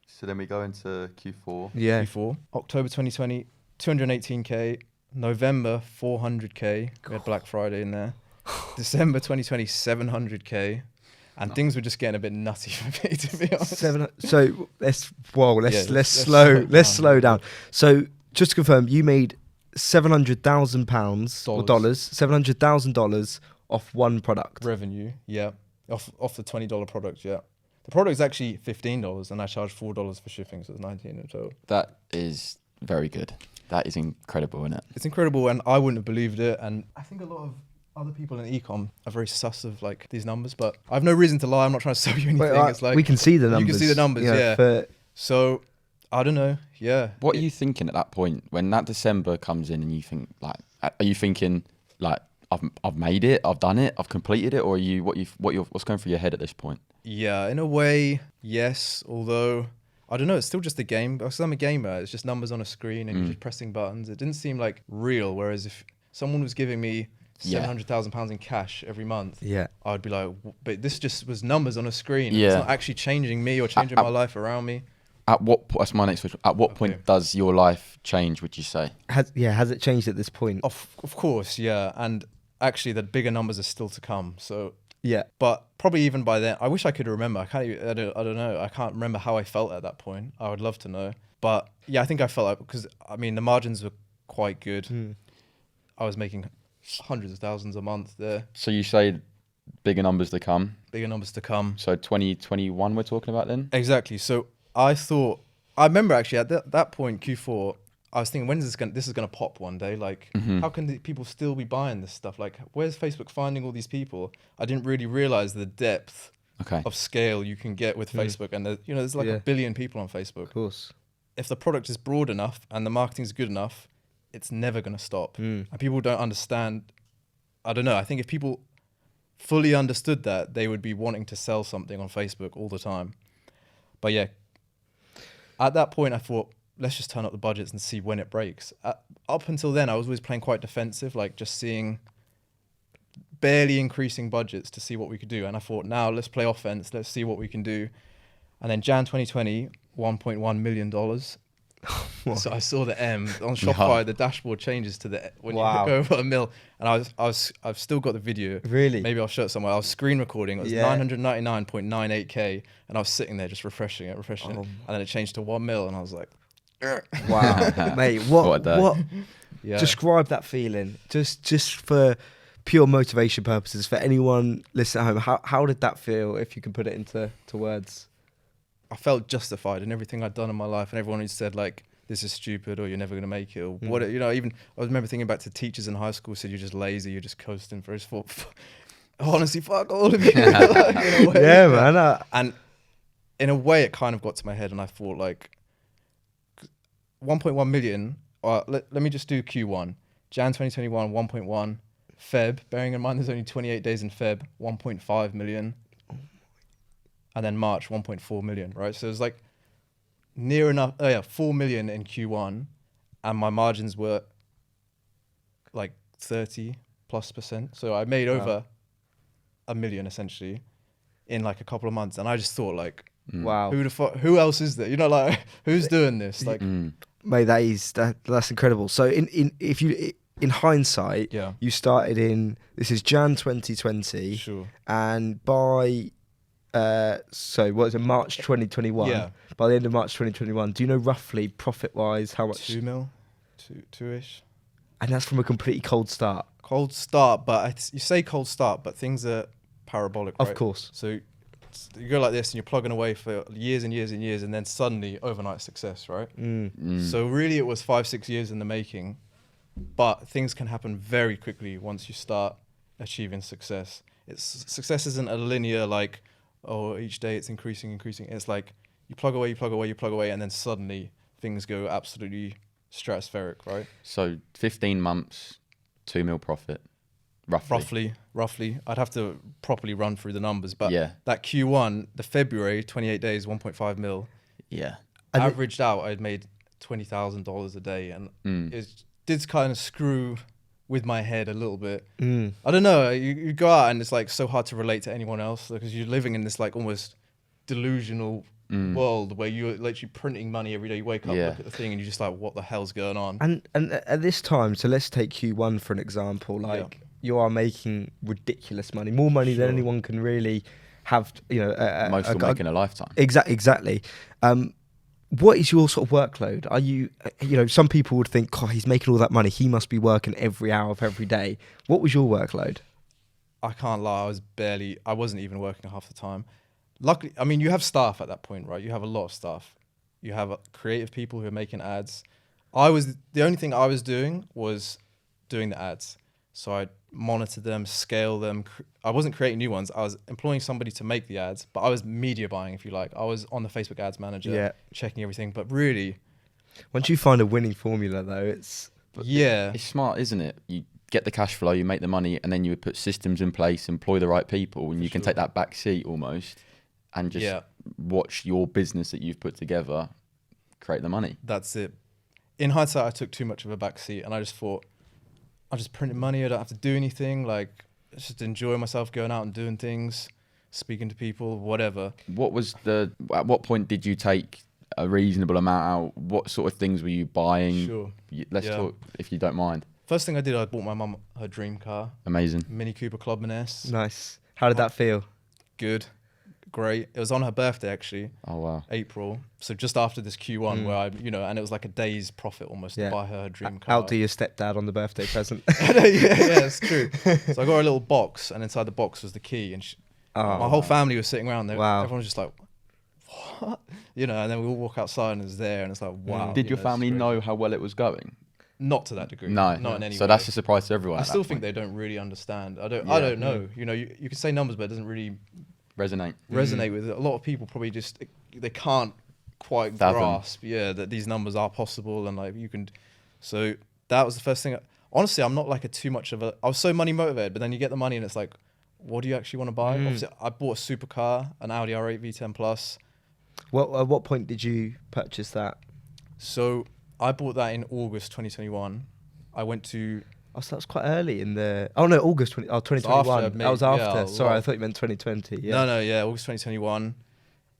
So then we go into Q4. Yeah. Q4, October 2020, 218k. November, 400k. We had Black Friday in there. December 2020, 700k. And things were just getting a bit nutty for me, to be honest. So let's slow down. So just to confirm, you made £700,000 or $700,000 off one product. Revenue, yeah. Off the $20 product, yeah. The product is actually $15, and I charge $4 for shipping, so it's $19 in total. That is very good. That is incredible, isn't it? It's incredible, and I wouldn't have believed it. And I think a lot of other people in e-com are very sus of like these numbers, but I have no reason to lie. I'm not trying to sell you anything. It's like we can see the numbers. You can see the numbers, yeah. For So I don't know. Yeah. What are you thinking at that point when that December comes in and you think like, are you thinking like I've made it, I've done it, I've completed it, or are you what's going through your head at this point? Yeah, in a way, yes. Although I don't know, it's still just a game. Because I'm a gamer, it's just numbers on a screen and you're just pressing buttons. It didn't seem like real. Whereas if someone was giving me £700,000 in cash every month, I'd be like, but this just was numbers on a screen. Yeah. It's not actually changing me or changing my life around me. That's my next question. At what point does your life change, would you say? Has it changed at this point? Of course, yeah. And actually, the bigger numbers are still to come. So yeah, but probably even by then, I wish I could remember. I don't know. I can't remember how I felt at that point. I would love to know. But yeah, I think I felt like, because I mean the margins were quite good. I was making hundreds of thousands a month there. So you say bigger numbers to come. Bigger numbers to come. So 2021 we're talking about then? Exactly. So I remember actually at that point, Q4, I was thinking, when is this is gonna pop one day? Like, how can people still be buying this stuff? Like, where's Facebook finding all these people? I didn't really realize the depth of scale you can get with Facebook, and there's like 1 billion people on Facebook. Of course. If the product is broad enough and the marketing is good enough, it's never gonna stop. And people don't understand. I don't know. I think if people fully understood that, they would be wanting to sell something on Facebook all the time. But yeah, at that point, I thought, let's just turn up the budgets and see when it breaks. Up until then, I was always playing quite defensive, like just seeing barely increasing budgets to see what we could do. And I thought, now let's play offense. Let's see what we can do. And then Jan 2020, $1.1 million. So I saw the M on Shopify. The dashboard changes to the when you go over $1 million. And I've still got the video. Really? Maybe I'll show it somewhere. I was screen recording. It was 999.98K, and I was sitting there just refreshing it, and then it changed to 1 mil, and I was like, wow, mate, what yeah. Describe that feeling, just for pure motivation purposes, for anyone listening at home. How did that feel, if you could put it into words? I felt justified in everything I'd done in my life, and everyone who said like, this is stupid, or you're never going to make it, or what, even I remember thinking back to teachers in high school who said, you're just lazy, you're just coasting for his fault. Honestly, fuck all of you. Like, in a way, man. And in a way, it kind of got to my head, and I thought like, 1.1 million. Let me just do Q1. Jan 2021, 1.1. Feb, bearing in mind there's only 28 days in Feb, 1.5 million. And then March, 1.4 million, right? So it was like near enough, 4 million in Q1. And my margins were like 30+%. So I made over $1 million essentially in like a couple of months. And I just thought like, wow, who else is there? Like, who's doing this? Like, mate, that's incredible. So in hindsight, you started this is Jan 2020, sure, and by March 2021? Yeah. By the end of March 2021, do you know roughly profit wise how much? 2 mil, two-ish. And that's from a completely cold start. Cold start, but you say cold start, but things are parabolic, right? Of course. So you go like this and you're plugging away for years and years and years, and then suddenly overnight success, right? So really it was 5-6 years in the making, but things can happen very quickly once you start achieving success. Success isn't a linear like, oh, each day it's increasing. It's like you plug away, and then suddenly things go absolutely stratospheric, right? So 15 months, 2 mil profit. Roughly. I'd have to properly run through the numbers, but that Q1, the February, 28 days, 1.5 mil. Yeah. Averaged out, I'd made $20,000 a day, and it did kind of screw with my head a little bit. I don't know. You go out and it's like so hard to relate to anyone else because you're living in this like almost delusional world where you're literally printing money every day. You wake up, look at the thing, and you're just like, what the hell's going on? And at this time, so let's take Q1 for an example. Like you are making ridiculous money, more money than anyone can really have. Most will make in a lifetime. Exactly. What is your sort of workload? Are you, some people would think, God, he's making all that money, he must be working every hour of every day. What was your workload? I can't lie, I wasn't even working half the time. Luckily, I mean, you have staff at that point, right? You have a lot of staff. You have creative people who are making ads. The only thing I was doing was doing the ads. So I monitor them, scale them. I wasn't creating new ones. I was employing somebody to make the ads, but I was media buying, if you like. I was on the Facebook ads manager, checking everything. But really, once you find a winning formula, though, it's smart, isn't it? You get the cash flow, you make the money, and then you would put systems in place, employ the right people, and you can take that back seat almost, and just watch your business that you've put together create the money. That's it. In hindsight, I took too much of a back seat, and I just thought, I just printed money. I don't have to do anything. Like, just enjoy myself going out and doing things, speaking to people, whatever. At what point did you take a reasonable amount out? What sort of things were you buying? Sure. Let's talk, if you don't mind. First thing I did, I bought my mum her dream car. Amazing. Mini Cooper Clubman S. Nice. How did that feel? Good. Great. It was on her birthday, actually. Oh, wow. April. So just after this Q1 where and it was like a day's profit almost to buy her dream car. Outdo your stepdad on the birthday present. yeah, it's true. So I got her a little box, and inside the box was the key, and my whole family was sitting around there. Wow. Everyone was just like, what? And then we all walk outside and it's there, and it's like, wow. Did your family know how well it was going? Not to that degree. No. Not in any way. So that's a surprise to everyone. I still think they don't really understand. I don't know. You can say numbers, but it doesn't really resonate with it. A lot of people probably just, they can't quite grasp that these numbers are possible, and like you can. So that was the first thing. Honestly, I'm not like I was so money motivated, but then you get the money and it's like, what do you actually want to buy? Obviously, I bought a supercar, an Audi R8 V10 Plus. At what point did you purchase that? So I bought that in August 2021. I went to... Oh, so that was quite early in the... Oh, no, August 2021. That was after. Sorry, I thought you meant 2020. Yeah. No, August 2021.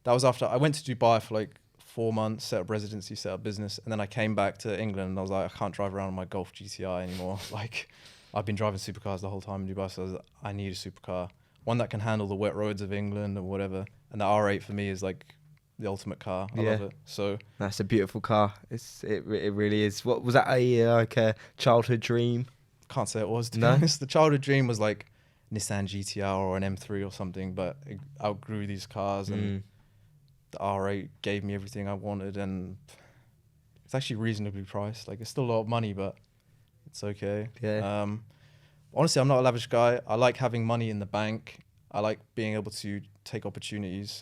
That was after... I went to Dubai for like 4 months, set up residency, set up business, and then I came back to England and I was like, I can't drive around on my Golf GTI anymore. Like, I've been driving supercars the whole time in Dubai, so I need a supercar. One that can handle the wet roads of England or whatever. And the R8 for me is like the ultimate car. I love it. So that's a beautiful car. It really is. What was that? A childhood dream? Can't say it was, to be honest. The childhood dream was like Nissan GTR or an M3 or something, but I outgrew these cars, and the R8 gave me everything I wanted, and it's actually reasonably priced. Like, it's still a lot of money, but it's okay. Yeah. Honestly, I'm not a lavish guy. I like having money in the bank. I like being able to take opportunities.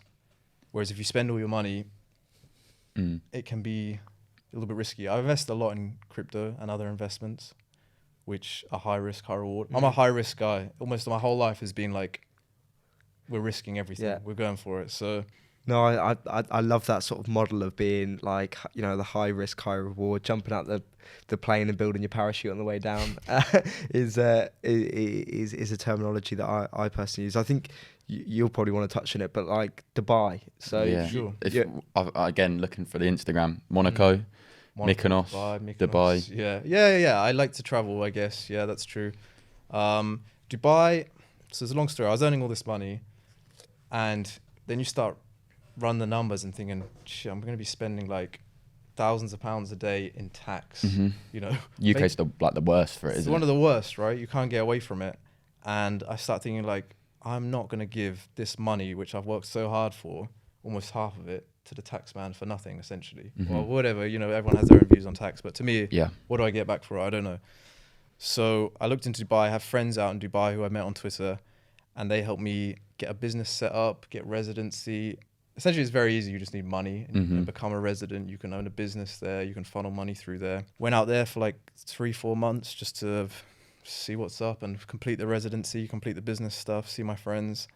Whereas if you spend all your money, it can be a little bit risky. I invest a lot in crypto and other investments, which are high risk, high reward. I'm a high risk guy. Almost my whole life has been like, we're risking everything. Yeah. We're going for it. So no, I love that sort of model of being like, the high risk, high reward, jumping out the plane and building your parachute on the way down is a terminology that I personally use. I think you'll probably want to touch on it, but like Dubai. So sure. Again, looking for the Instagram, Monaco, Mykonos, Dubai. Yeah. I like to travel, I guess. Yeah, that's true. Dubai. So it's a long story. I was earning all this money, and then you start run the numbers and thinking, shit, I'm going to be spending like thousands of pounds a day in tax. UK's the worst for it, isn't it? It's one of the worst, right? You can't get away from it. And I start thinking like, I'm not going to give this money, which I've worked so hard for, almost half of it, to the tax man for nothing, essentially. Well, whatever, everyone has their own views on tax, but to me, what do I get back for it? I don't know. So I looked into Dubai. I have friends out in Dubai who I met on Twitter, and they helped me get a business set up, get residency. Essentially, it's very easy. You just need money and become a resident. You can own a business there. You can funnel money through there. Went out there for like 3-4 months just to see what's up and complete the residency, complete the business stuff, see my friends,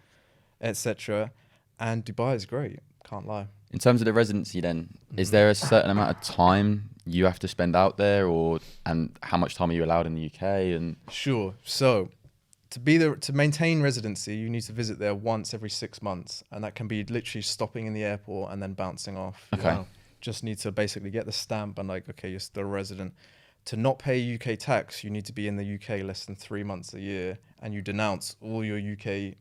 etc. And Dubai is great. Can't lie. In terms of the residency then, is there a certain amount of time you have to spend out there, and how much time are you allowed in the UK? And Sure. So to maintain residency, you need to visit there once every 6 months, and that can be literally stopping in the airport and then bouncing off. Okay. Just need to basically get the stamp and like, okay, you're still a resident. To not pay UK tax, you need to be in the UK less than 3 months a year, and you denounce all your UK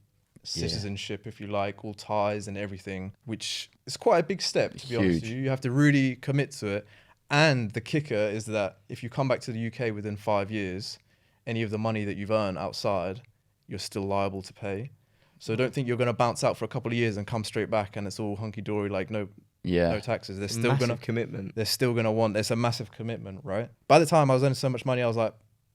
citizenship, if you like, all ties and everything, which is quite a big step, to be honest with you. You have to really commit to it. And the kicker is that if you come back to the UK within 5 years, any of the money that you've earned outside, you're still liable to pay. So don't think you're going to bounce out for a couple of years and come straight back and it's all hunky-dory, like no taxes. They're still massive commitment. They're still going to want, it's a massive commitment, right? By the time I was earning so much money, I was like,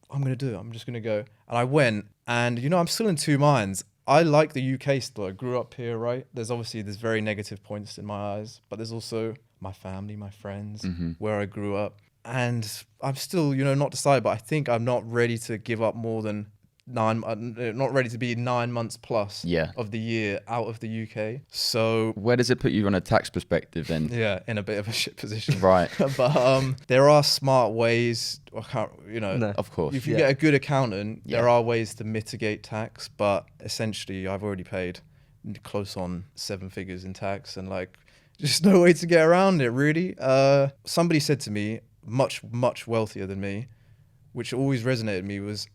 I'm going to do it. I'm just going to go. And I went, and I'm still in two minds. I like the UK still. I grew up here, right? There's very negative points in my eyes, but there's also my family, my friends, where I grew up. And I'm still, not decided, but I think I'm not ready to give up more than not ready to be 9 months plus of the year out of the UK. So where does it put you on a tax perspective then? Yeah, in a bit of a shit position. Right. But there are smart ways. No. Of course. If you get a good accountant, there are ways to mitigate tax. But essentially, I've already paid close on 7 figures in tax, and just no way to get around it, really. Somebody said to me, much wealthier than me, which always resonated with me, was,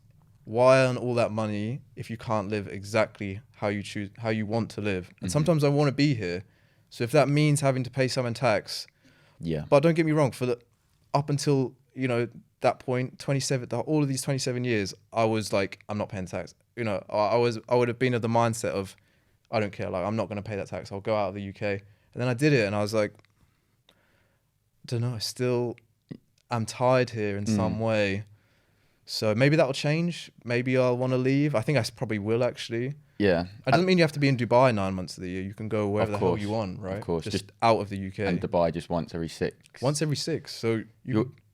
why earn all that money if you can't live exactly how you want to live? And sometimes I want to be here, so if that means having to pay some in tax, but don't get me wrong, up until that point, 27, all of these 27 years, I was like, I'm not paying tax. I would have been of the mindset of, I don't care, I'm not going to pay that tax. I'll go out of the UK. And then I did it, and I was like, I don't know, I'm tied here in some way. So maybe that will change. Maybe I'll want to leave. I think I probably will, actually. Yeah. It doesn't mean you have to be in Dubai 9 months of the year. You can go wherever the hell you want, right? Of course. Just out of the UK. And Dubai just once every 6. Once every 6. So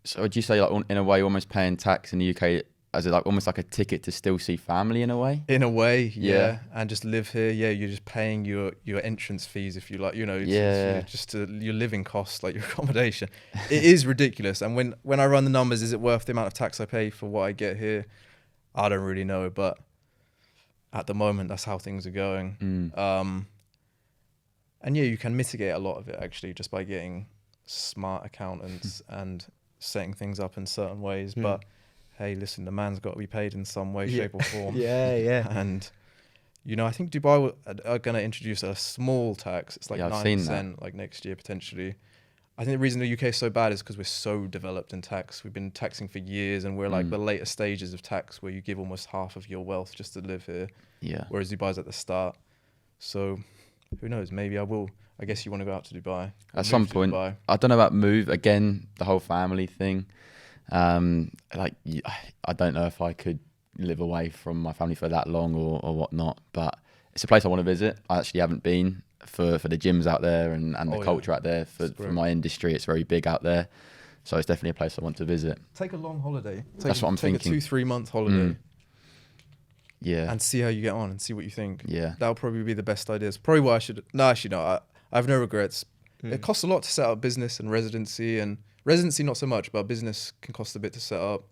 so would you say, in a way, almost paying tax in the UK as almost like a ticket to still see family in a way? In a way, yeah. And just live here. Yeah, you're just paying your entrance fees, if you like. Just your living costs, like your accommodation. It is ridiculous. And when I run the numbers, is it worth the amount of tax I pay for what I get here? I don't really know, but at the moment, that's how things are going. And you can mitigate a lot of it, actually, just by getting smart accountants and setting things up in certain ways. But hey, listen, the man's got to be paid in some way, shape or form. And I think Dubai are going to introduce a small tax. It's like 9%, like next year potentially. I think the reason the UK is so bad is because we're so developed in tax. We've been taxing for years, and we're like the later stages of tax, where you give almost half of your wealth just to live here. Yeah. Whereas Dubai's at the start. So who knows? Maybe I will. I guess you want to go out to Dubai. At some point. Dubai. I don't know about move. Again, the whole family thing. I don't know if I could live away from my family for that long or whatnot, but it's a place I want to visit. I actually haven't been for the gyms out there and the culture out there for my industry. It's very big out there, so it's definitely a place I want to visit. Take a long holiday. That's what I'm thinking. Take a 2-3 month holiday. Yeah. And see how you get on and see what you think. Yeah. That'll probably be the best idea. It's probably what I should. No, actually, no. I have no regrets. It costs a lot to set up business and residency, and residency not so much, but business can cost a bit to set up,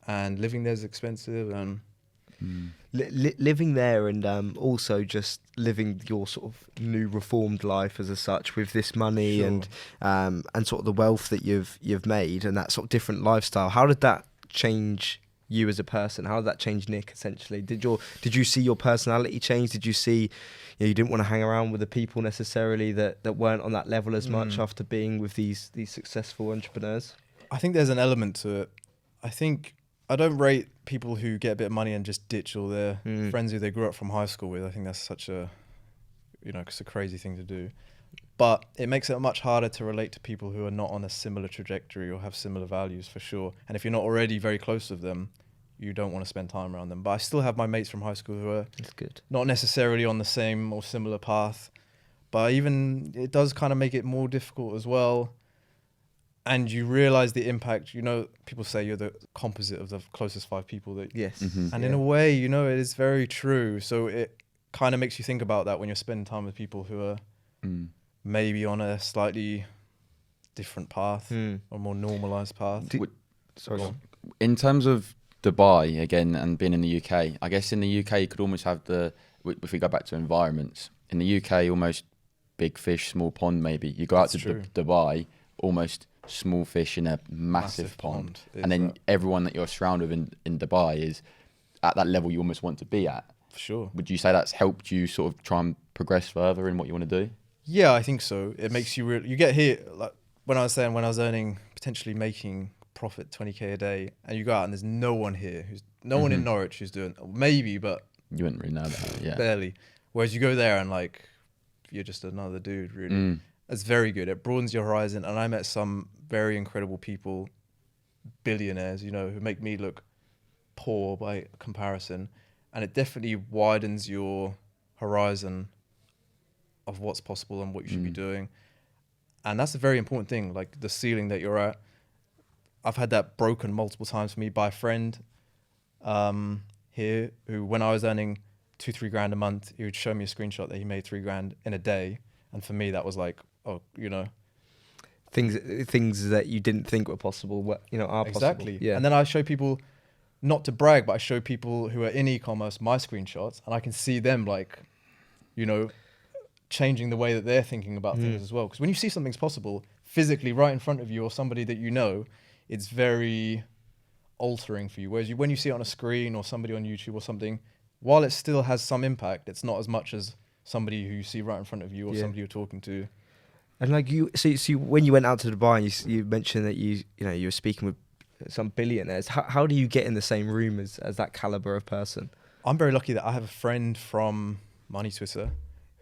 and living there is expensive. And living there, and also just living your sort of new reformed life as such with this money and sort of the wealth that you've made and that sort of different lifestyle. How did that change you as a person? How did that change Nick, essentially? Did you see your personality change? Did you see you didn't want to hang around with the people necessarily that weren't on that level as much after being with these successful entrepreneurs? I think there's an element to it. I think I don't rate people who get a bit of money and just ditch all their friends who they grew up from high school with. I think that's such a it's a crazy thing to do. But it makes it much harder to relate to people who are not on a similar trajectory or have similar values, for sure. And if you're not already very close with them, you don't want to spend time around them. But I still have my mates from high school who are not necessarily on the same or similar path. But even it does kind of make it more difficult as well. And you realize the impact. People say you're the composite of the closest 5 people that. Yes. And in a way, it is very true. So it kind of makes you think about that when you're spending time with people who are maybe on a slightly different path or more normalized path. Sorry. In terms of Dubai again and being in the UK, I guess in the UK you could almost have if we go back to environments, in the UK almost big fish, small pond maybe. You go out to Dubai, almost small fish in a massive pond. And then everyone that you're surrounded with in Dubai is at that level you almost want to be at. For sure. Would you say that's helped you sort of try and progress further in what you want to do? Yeah, I think so. It makes you you get here, like when I was earning, potentially making profit 20k a day, and you go out and there's no one here, no one in Norwich who's doing, maybe, but you wouldn't really know that, barely. Whereas you go there and you're just another dude, really. It's very good. It broadens your horizon, and I met some very incredible people, billionaires, who make me look poor by comparison, and it definitely widens your horizon of what's possible and what you should be doing. And that's a very important thing, like the ceiling that you're at. I've had that broken multiple times for me by a friend here who, when I was earning 2-3 grand a month, he would show me a screenshot that he made 3 grand in a day. And for me, that was like, oh, you know. Things that you didn't think were possible, are possible. Exactly. Yeah. And then I show people, not to brag, but I show people who are in e-commerce my screenshots, and I can see them like, changing the way that they're thinking about things as well. Because when you see something's possible physically right in front of you or somebody that you know, it's very altering for you. Whereas when you see it on a screen or somebody on YouTube or something, while it still has some impact, it's not as much as somebody who you see right in front of you or somebody you're talking to. And like so when you went out to Dubai, and you mentioned that you were speaking with some billionaires. How do you get in the same room as that caliber of person? I'm very lucky that I have a friend from Money Twitter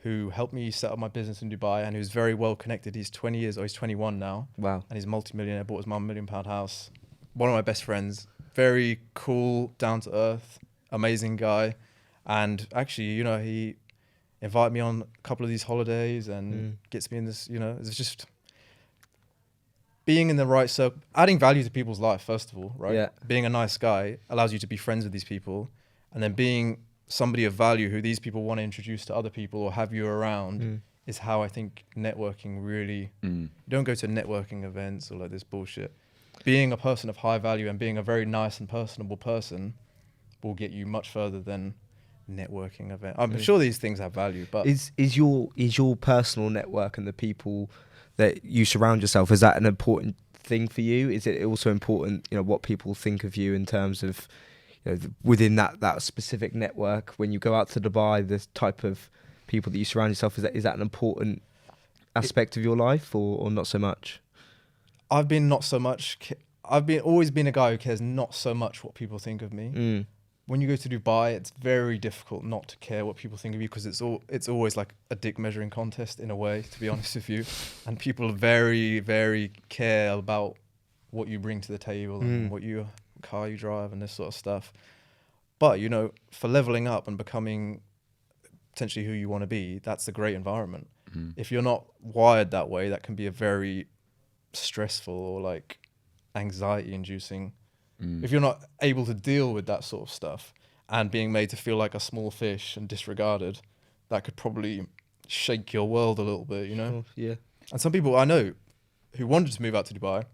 who helped me set up my business in Dubai, and who's very well connected. He's 20 years, or he's 21 now. Wow. And he's a multi-millionaire, bought his mum £1 million house. One of my best friends, very cool, down to earth, amazing guy. And actually, he invited me on a couple of these holidays and gets me in this, it's just being in the right circle, adding value to people's life, first of all, right? Yeah. Being a nice guy allows you to be friends with these people, and then being somebody of value who these people want to introduce to other people or have you around is how I think networking really, you don't go to networking events or like this bullshit. Being a person of high value and being a very nice and personable person will get you much further than networking event. I'm sure these things have value, but is your personal network and the people that you surround yourself, is that an important thing for you? Is it also important, what people think of you in terms of, within that specific network? When you go out to Dubai, the type of people that you surround yourself, is that an important aspect of your life, or not so much? I've been not so much. Always been a guy who cares not so much what people think of me. When you go to Dubai, it's very difficult not to care what people think of you, because it's always like a dick measuring contest in a way, to be honest with you. And people very, very care about what you bring to the table and what car you drive and this sort of stuff. But, for leveling up and becoming potentially who you want to be, that's a great environment. If you're not wired that way, that can be a very stressful or like anxiety inducing. If you're not able to deal with that sort of stuff and being made to feel like a small fish and disregarded, that could probably shake your world a little bit, Yeah. And some people I know who wanted to move out to Dubai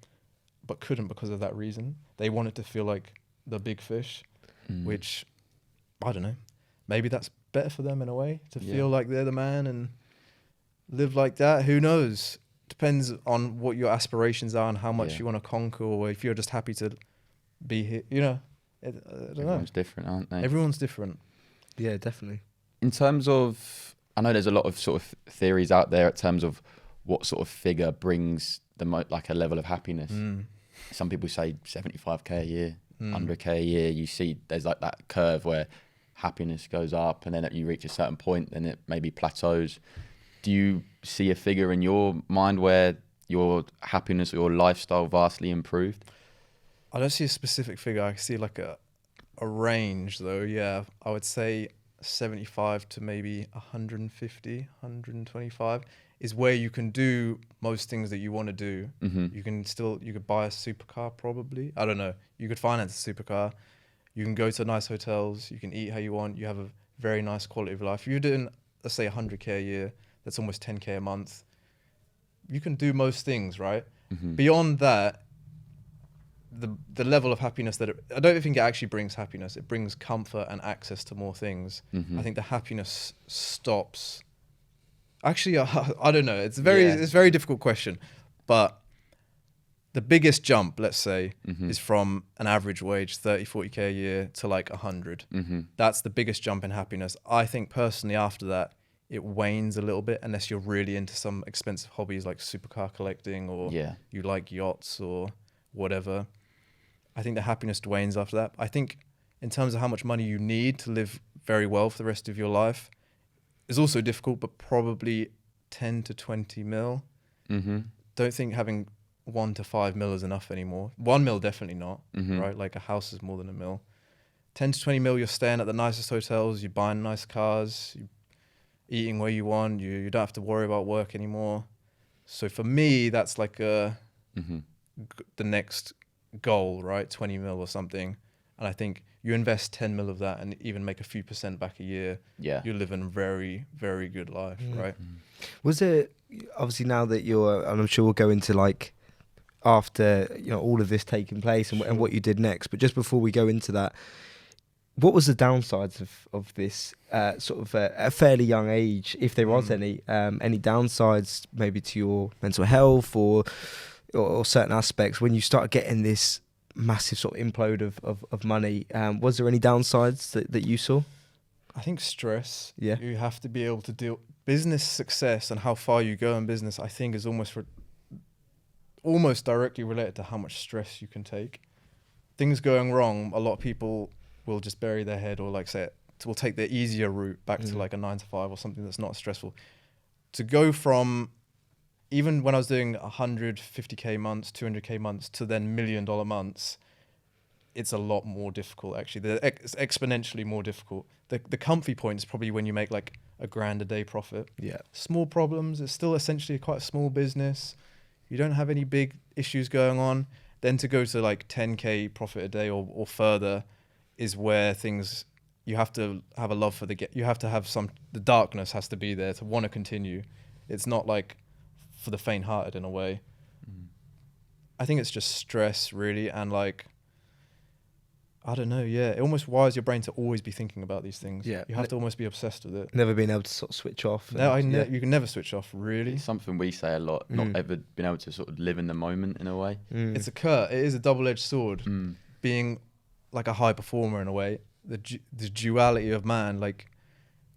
but couldn't because of that reason. They wanted to feel like the big fish, which, I don't know, maybe that's better for them in a way, to feel like they're the man and live like that. Who knows? Depends on what your aspirations are and how much you want to conquer, or if you're just happy to be here, I don't know. Everyone's different, aren't they? Everyone's different. Yeah, definitely. In terms of, I know there's a lot of sort of theories out there in terms of what sort of figure brings like a level of happiness. Some people say 75k a year, 100k a year. You see there's like that curve where happiness goes up, and then you reach a certain point, then it maybe plateaus. Do you see a figure in your mind where your happiness or your lifestyle vastly improved? I don't see a specific figure. I see like a range though. Yeah, I would say 75 to maybe 150, 125 is where you can do most things that you want to do. You could buy a supercar probably. I don't know. You could finance a supercar. You can go to nice hotels. You can eat how you want. You have a very nice quality of life. If you're doing, let's say 100k a year, that's almost 10k a month. You can do most things, right? Beyond that, the level of happiness I don't think it actually brings happiness. It brings comfort and access to more things. I think the happiness stops. Actually, I don't know. It's a very difficult question, but the biggest jump, let's say, is from an average wage, 30, 40k a year, to like 100. That's the biggest jump in happiness. I think personally after that, it wanes a little bit unless you're really into some expensive hobbies like supercar collecting, or you like yachts or whatever. I think the happiness wanes after that. I think in terms of how much money you need to live very well for the rest of your life is also difficult, but probably 10 to 20 mil. Don't think having 1 to 5 mil is enough anymore. 1 mil definitely not, right? Like a house is more than a mil. 10 to 20 mil, you're staying at the nicest hotels, you're buying nice cars, you're eating where you want, you don't have to worry about work anymore. So for me, that's like the next goal, right? 20 mil or something. And I think you invest 10 mil of that and even make a few % back a year, you're living a very, very good life, right? Was it, obviously now that you're, and I'm sure we'll go into like after, you know, all of this taking place and what you did next, but just before we go into that, what was the downsides of this sort of a fairly young age, if there was any downsides maybe to your mental health or certain aspects when you start getting this massive sort of implode of money? Was there any downsides that you saw? I think stress. Yeah. You have to be able to deal business success and how far you go in business. I think is almost directly related to how much stress you can take. Things going wrong, a lot of people will just bury their head or like say will take the easier route back to like a 9 to 5 or something that's not stressful. To go from, even when I was doing 150k months, 200k months to then $1 million months, it's a lot more difficult actually. It's exponentially more difficult. The comfy point is probably when you make like $1,000 a day profit. Yeah. Small problems. It's still essentially quite a small business. You don't have any big issues going on. Then to go to like 10k profit a day or further is where things, you have to have a love for you have to have the darkness has to be there to want to continue. It's not like for the faint-hearted in a way. I think it's just stress really, and like, I don't know, yeah, it almost wires your brain to always be thinking about these things. Yeah. You have to almost be obsessed with it. Never been able to sort of switch off. You can never switch off, really. It's something we say a lot, not ever been able to sort of live in the moment in a way. It is a double-edged sword. Being like a high performer in a way, the duality of man, like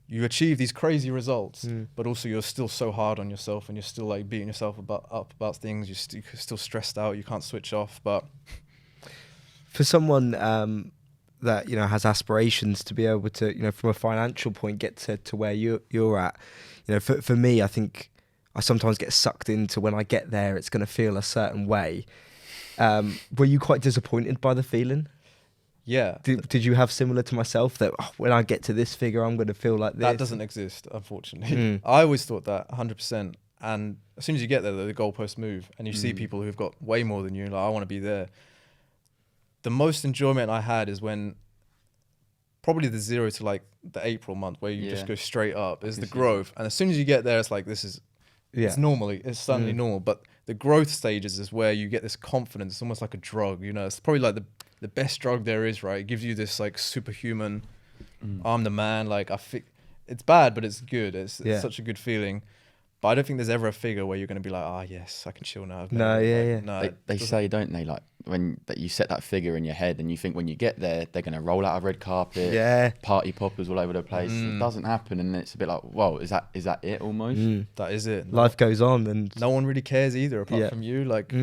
you achieve these crazy results, but also you're still so hard on yourself and you're still like beating yourself up about things. You're still stressed out. You can't switch off. But for someone that, you know, has aspirations to be able to, you know, from a financial point, get to where you're at, you know, for me, I think I sometimes get sucked into when I get there, it's going to feel a certain way. Were you quite disappointed by the feeling? Yeah. Did you have similar to myself that when I get to this figure, I'm going to feel like this? That doesn't exist, unfortunately. I always thought that 100%. And as soon as you get there, the goalposts move and you see people who've got way more than you. Like, I want to be there. The most enjoyment I had is when probably the 0 to like the April month where you just go straight up is the growth. And as soon as you get there, it's like, it's suddenly normal. But the growth stages is where you get this confidence. It's almost like a drug, you know, it's probably like the best drug there is, right? It gives you this like superhuman, I'm the man. Like it's bad, but it's good. It's such a good feeling. But I don't think there's ever a figure where you're going to be like, yes, I can chill now. No, No, they say, don't they, like when that you set that figure in your head and you think when you get there, they're going to roll out a red carpet, party poppers all over the place. It doesn't happen. And it's a bit like, whoa, is that it almost? That is it. Life goes on and no one really cares either apart from you. Like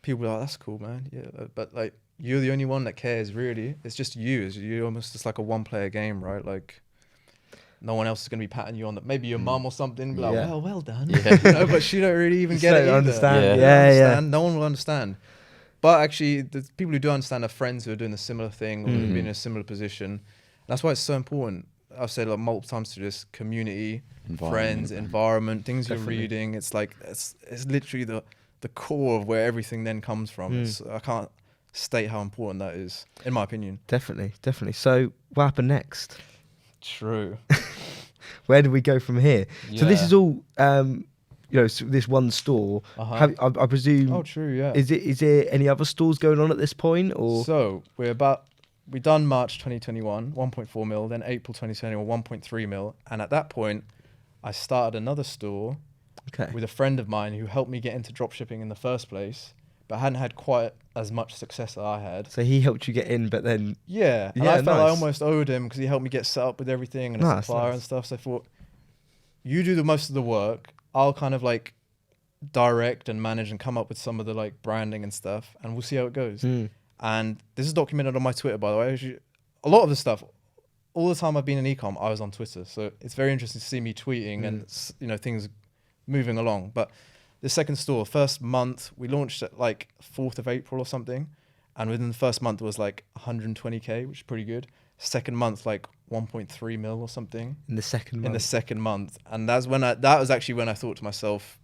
people are like, that's cool, man. Yeah. But like, you're the only one that cares, really. It's just you. You're almost just like a one-player game, right? Like, no one else is going to be patting you on that. Maybe your mum or something, be like, well done. Yeah. You know, but she don't really even get it either. Understand. No one will understand. But actually, the people who do understand are friends who are doing a similar thing or who've been in a similar position. That's why it's so important. I've said like multiple times to this: community, friends, environment, things you're reading. It's like it's literally the core of where everything then comes from. I can't state how important that is, in my opinion. Definitely. So what happened next? True. Where do we go from here? So this is all, this one store. I presume. Oh, true. Yeah. Is there any other stores going on at this point, or? So we done March 2021, 1.4 mil. Then April 2021, 1.3 mil. And at that point, I started another store with a friend of mine who helped me get into dropshipping in the first place, but hadn't had quite as much success as I had. So he helped you get in, but then... Yeah, and I felt I almost owed him because he helped me get set up with everything and a supplier and stuff. So I thought, you do the most of the work. I'll kind of like direct and manage and come up with some of the like branding and stuff, and we'll see how it goes. And this is documented on my Twitter, by the way. Actually, a lot of the stuff, all the time I've been in e-com, I was on Twitter. So it's very interesting to see me tweeting and, things moving along. But the second store, first month, we launched at like 4th of April or something. And within the first month it was like 120K, which is pretty good. Second month, like 1.3 mil or something. In the second month. In the second month. And that was actually when I thought to myself,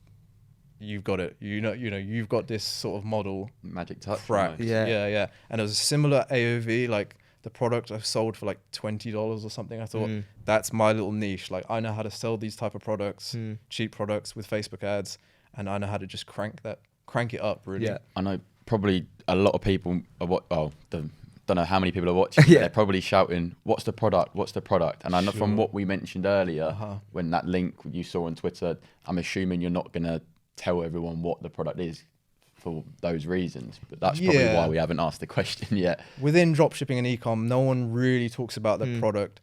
you've got it. You've got this sort of model. Magic touch. Cracked. Yeah. And it was a similar AOV, like the product I sold for like $20 or something. I thought that's my little niche. Like I know how to sell these type of products, cheap products with Facebook ads, and I know how to just crank it up really. Yeah. I know probably a lot of people are don't know how many people are watching. Yeah. They're probably shouting, "What's the product? What's the product?" And I know from what we mentioned earlier, when that link you saw on Twitter, I'm assuming you're not gonna tell everyone what the product is for those reasons. But that's probably why we haven't asked the question yet. Within dropshipping and e-com, no one really talks about the product.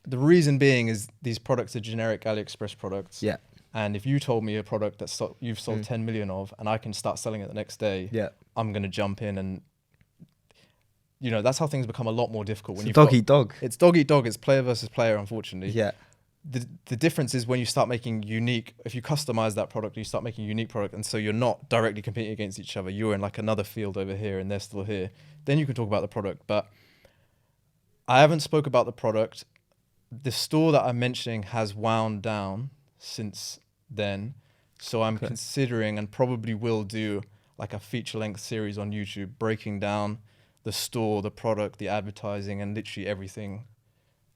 The reason being is these products are generic AliExpress products. Yeah. And if you told me a product that you've sold 10 million of, and I can start selling it the next day, I'm gonna jump in and. That's how things become a lot more difficult. It's dog eat dog. It's dog eat dog. It's player versus player, unfortunately. Yeah. The difference is when you start making if you customize that product, you start making a unique product, and so you're not directly competing against each other. You're in like another field over here, and they're still here. Then you can talk about the product. But I haven't spoke about the product. The store that I'm mentioning has wound down since then, so I'm considering and probably will do like a feature-length series on YouTube breaking down the store, the product, the advertising, and literally everything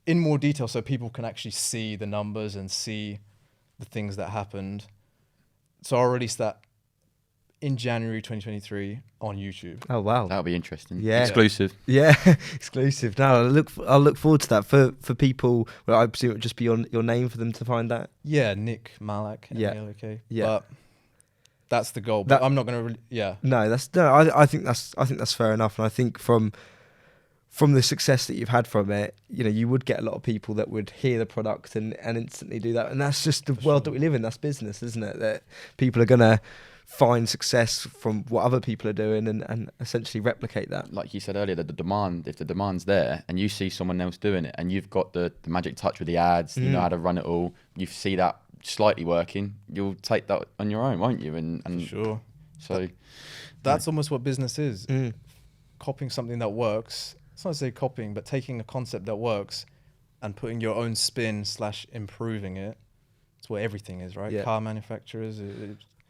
in more detail so people can actually see the numbers and see the things that happened. So I'll release that in January 2023 on YouTube. Oh wow, That'll be interesting. Yeah. Exclusive. Yeah, exclusive. Now I'll look forward to that for people. Well, I presume it would just be your name for them to find that. Yeah, Nick Malak. Yeah. Okay. Yeah. But that's the goal. But I'm not going to. No, I think that's fair enough, and I think from the success that you've had from it, you would get a lot of people that would hear the product and instantly do that, and that's just the world that we live in. That's business, isn't it? That people are gonna find success from what other people are doing and essentially replicate that. Like you said earlier, that if the demand's there and you see someone else doing it and you've got the magic touch with the ads, you know how to run it all, you see that slightly working, you'll take that on your own, won't you? And For sure. So that's almost what business is. Copying something that works. It's not to say copying, but taking a concept that works and putting your own spin / improving it. It's what everything is, right? Yeah. Car manufacturers.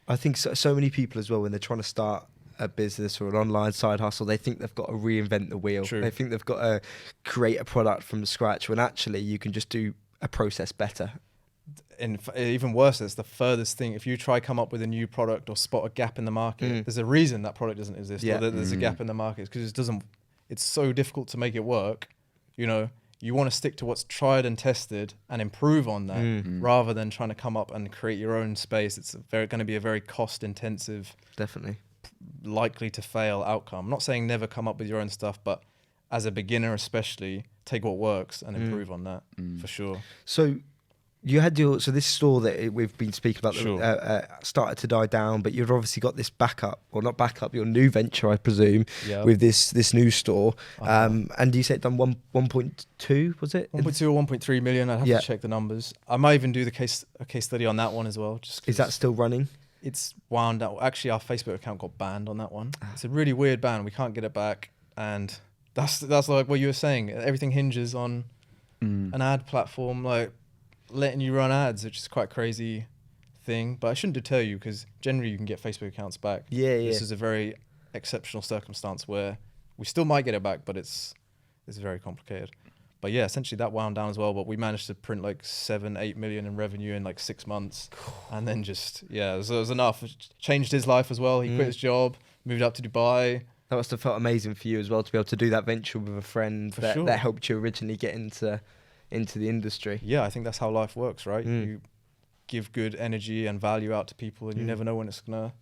I think so many people as well, when they're trying to start a business or an online side hustle, they think they've got to reinvent the wheel. True. They think they've got to create a product from scratch, when actually you can just do a process better. And even worse, it's the furthest thing. If you try come up with a new product or spot a gap in the market, there's a reason that product doesn't exist. Yeah. Or that there's a gap in the market because it's so difficult to make it work. You want to stick to what's tried and tested and improve on that rather than trying to come up and create your own space. It's going to be a very cost intensive, Definitely. likely to fail outcome. I'm not saying never come up with your own stuff, but as a beginner especially, take what works and improve on that for sure. So you had this store that we've been speaking about Sure. started to die down, but you've obviously got this backup, or not backup, your new venture, I presume, Yeah. with this new store. And you said it done 1.2, was it? 1.2 or 1.3 million. I'd have Yeah. to check the numbers. I might even do a case study on that one as well. Is that still running? It's wound out. Actually, our Facebook account got banned on that one. It's a really weird ban. We can't get it back, and that's like what you were saying. Everything hinges on an ad platform, like letting you run ads, which is quite a crazy thing. But I shouldn't deter you because generally you can get Facebook accounts back. Yeah. This is a very exceptional circumstance where we still might get it back, but it's very complicated. But yeah, essentially that wound down as well. But we managed to print like 7-8 million in revenue in like 6 months, and then just it was enough. It changed his life as well. He quit his job, moved up to Dubai. That must have felt amazing for you as well, to be able to do that venture with a friend For that sure. helped you originally get into the industry. Yeah, I think that's how life works, right? You give good energy and value out to people, and you never know when it's gonna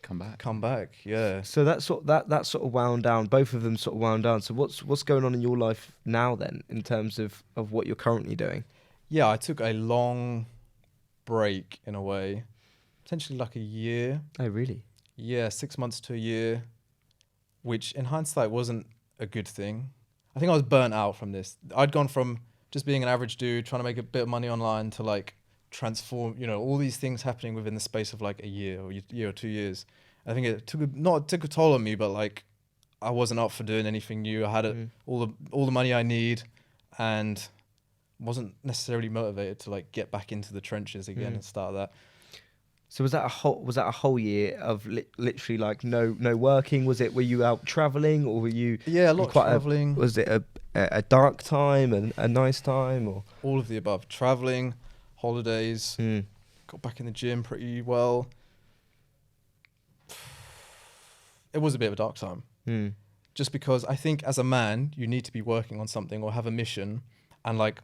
come back. Yeah. So that sort of wound down. Both of them sort of wound down. So what's going on in your life now then, in terms of what you're currently doing? Yeah, I took a long break in a way, potentially like a year. Oh, really? Yeah, 6 months to a year, which in hindsight wasn't a good thing. I think I was burnt out from this. I'd gone from just being an average dude trying to make a bit of money online to like transform, all these things happening within the space of like a year or 2 years. I think it took a toll on me, but like I wasn't up for doing anything new. I had all the money I need, and wasn't necessarily motivated to like get back into the trenches again and start that. So was that a whole year of literally like no working? Were you out traveling, or were you? Yeah, a lot of traveling. Was it a dark time and a nice time, or all of the above? Traveling, holidays, got back in the gym pretty well. It was a bit of a dark time. Just because I think as a man, you need to be working on something or have a mission. And like,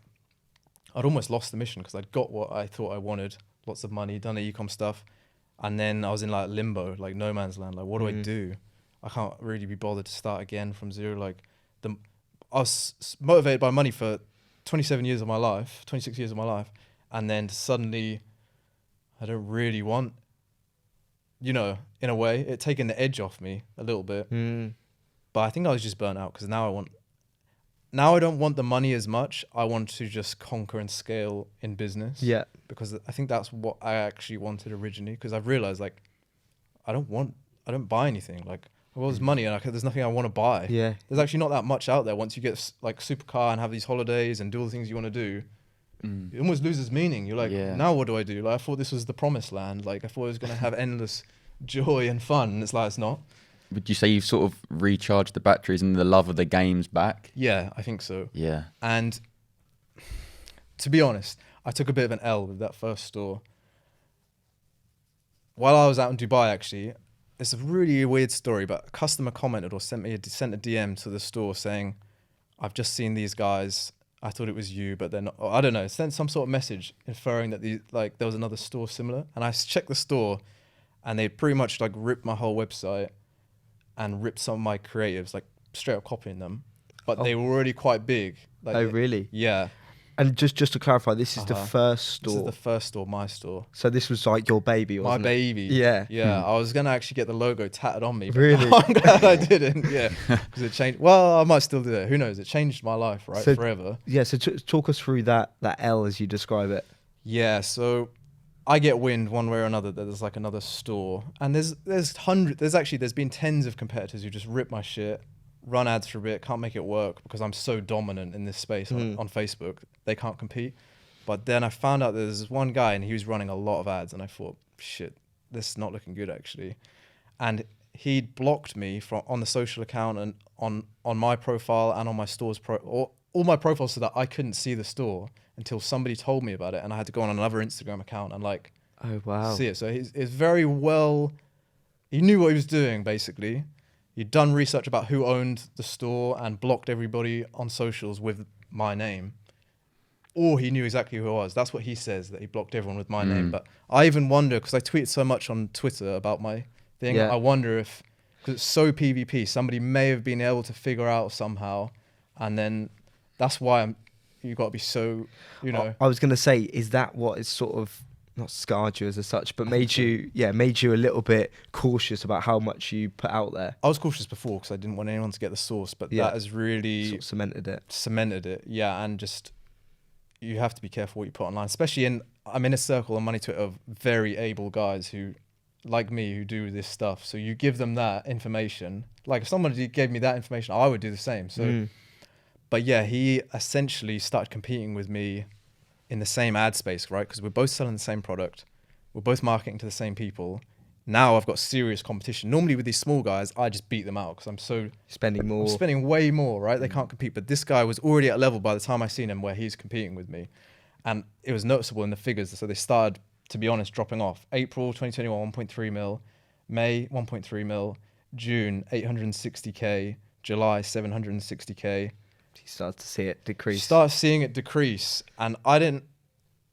I'd almost lost the mission because I'd got what I thought I wanted, lots of money, done the e-com stuff. And then I was in like limbo, like no man's land. Like, what do I do? I can't really be bothered to start again from zero. Like, I was motivated by money for 26 years of my life. And then suddenly I don't really want, you know, in a way, it taken the edge off me a little bit. But I think I was just burnt out because now I don't want the money as much. I want to just conquer and scale in business. Yeah. Because I think that's what I actually wanted originally. Because I've realized like, I don't buy anything. Like, well, there's money and there's nothing I want to buy. Yeah. There's actually not that much out there. Once you get like supercar and have these holidays and do all the things you want to do, it almost loses meaning. You're like, now what do I do? Like, I thought this was the promised land. Like, I thought I was going to have endless joy and fun. And it's like, it's not. Would you say you've sort of recharged the batteries and the love of the games back? Yeah, I think so. Yeah. And to be honest, I took a bit of an L with that first store. While I was out in Dubai, actually, it's a really weird story, but a customer commented or sent a DM to the store saying, I've just seen these guys. I thought it was you, but they're not. Or I don't know. Sent some sort of message inferring that there was another store similar. And I checked the store, and they pretty much like ripped my whole website and ripped some of my creatives, like straight up copying them. But they were already quite big. Like, oh, really? Yeah. And just to clarify, this is the first store. This is the first store, my store. So this was like your baby, wasn't my it? baby. Yeah. Yeah. I was going to actually get the logo tatted on me. But Really? I'm glad I didn't. Yeah. Because it changed. Well, I might still do that. Who knows? It changed my life, right? So, forever. Yeah. So talk us through that L as you describe it. Yeah. So I get wind one way or another that there's like another store. And there's been tens of competitors who just rip my shit, run ads for a bit, can't make it work because I'm so dominant in this space on Facebook. They can't compete. But then I found out there's this one guy and he was running a lot of ads and I thought, shit, this is not looking good actually. And he blocked me on the social account and on my profile and on my store's all my profiles so that I couldn't see the store until somebody told me about it and I had to go on another Instagram account and like see it. So he's very well, he knew what he was doing basically. He'd done research about who owned the store and blocked everybody on socials with my name. Or he knew exactly who I was. That's what he says, that he blocked everyone with my name. But I even wonder, because I tweet so much on Twitter about my thing, I wonder if, because it's so PvP, somebody may have been able to figure out somehow. And then that's why you've got to be so, you know. I was going to say, is that what is sort of, not scarred you as such, but made you a little bit cautious about how much you put out there? I was cautious before because I didn't want anyone to get the source, but that has really sort of cemented it. Yeah, and just you have to be careful what you put online, especially I'm in a circle on Money Twitter of very able guys who, like me, who do this stuff. So you give them that information. Like if somebody gave me that information, I would do the same. So, but yeah, he essentially started competing with me in the same ad space, right? Because we're both selling the same product. We're both marketing to the same people. Now I've got serious competition. Normally with these small guys, I just beat them out because I'm spending way more, right? They can't compete. But this guy was already at a level by the time I seen him where he's competing with me. And it was noticeable in the figures. So they started, to be honest, dropping off. April 2021, 1.3 mil. May, 1.3 mil. June, 860K. July, 760K. You start to see it decrease. Start seeing it decrease. And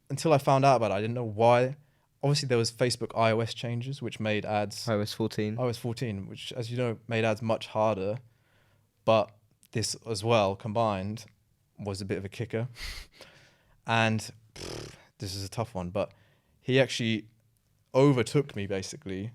until I found out about it, I didn't know why. Obviously, there was Facebook iOS changes, which made ads... iOS 14, which, as you know, made ads much harder. But this as well, combined, was a bit of a kicker. And this is a tough one, but he actually overtook me, basically,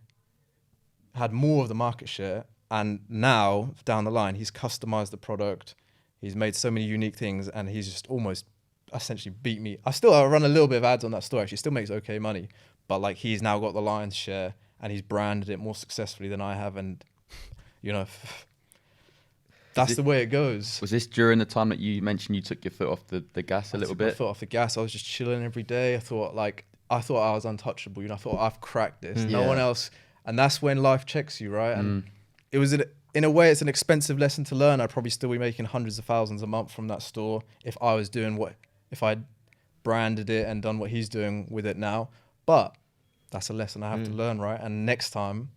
had more of the market share, and now, down the line, he's customized the product, he's made so many unique things, and he's just almost essentially beat me. I run a little bit of ads on that store, actually, still makes okay money, but like he's now got the lion's share, and he's branded it more successfully than I have, and, you know, that's the way it goes. Was this during the time that you mentioned you took your foot off the gas a little bit? My foot off the gas. I was just chilling every day. I thought I was untouchable. You know, I thought I've cracked this. No one else. And that's when life checks you, right? And it was in a way, it's an expensive lesson to learn. I'd probably still be making hundreds of thousands a month from that store if I was doing if I'd branded it and done what he's doing with it now. But that's a lesson I have to learn, right? And next time,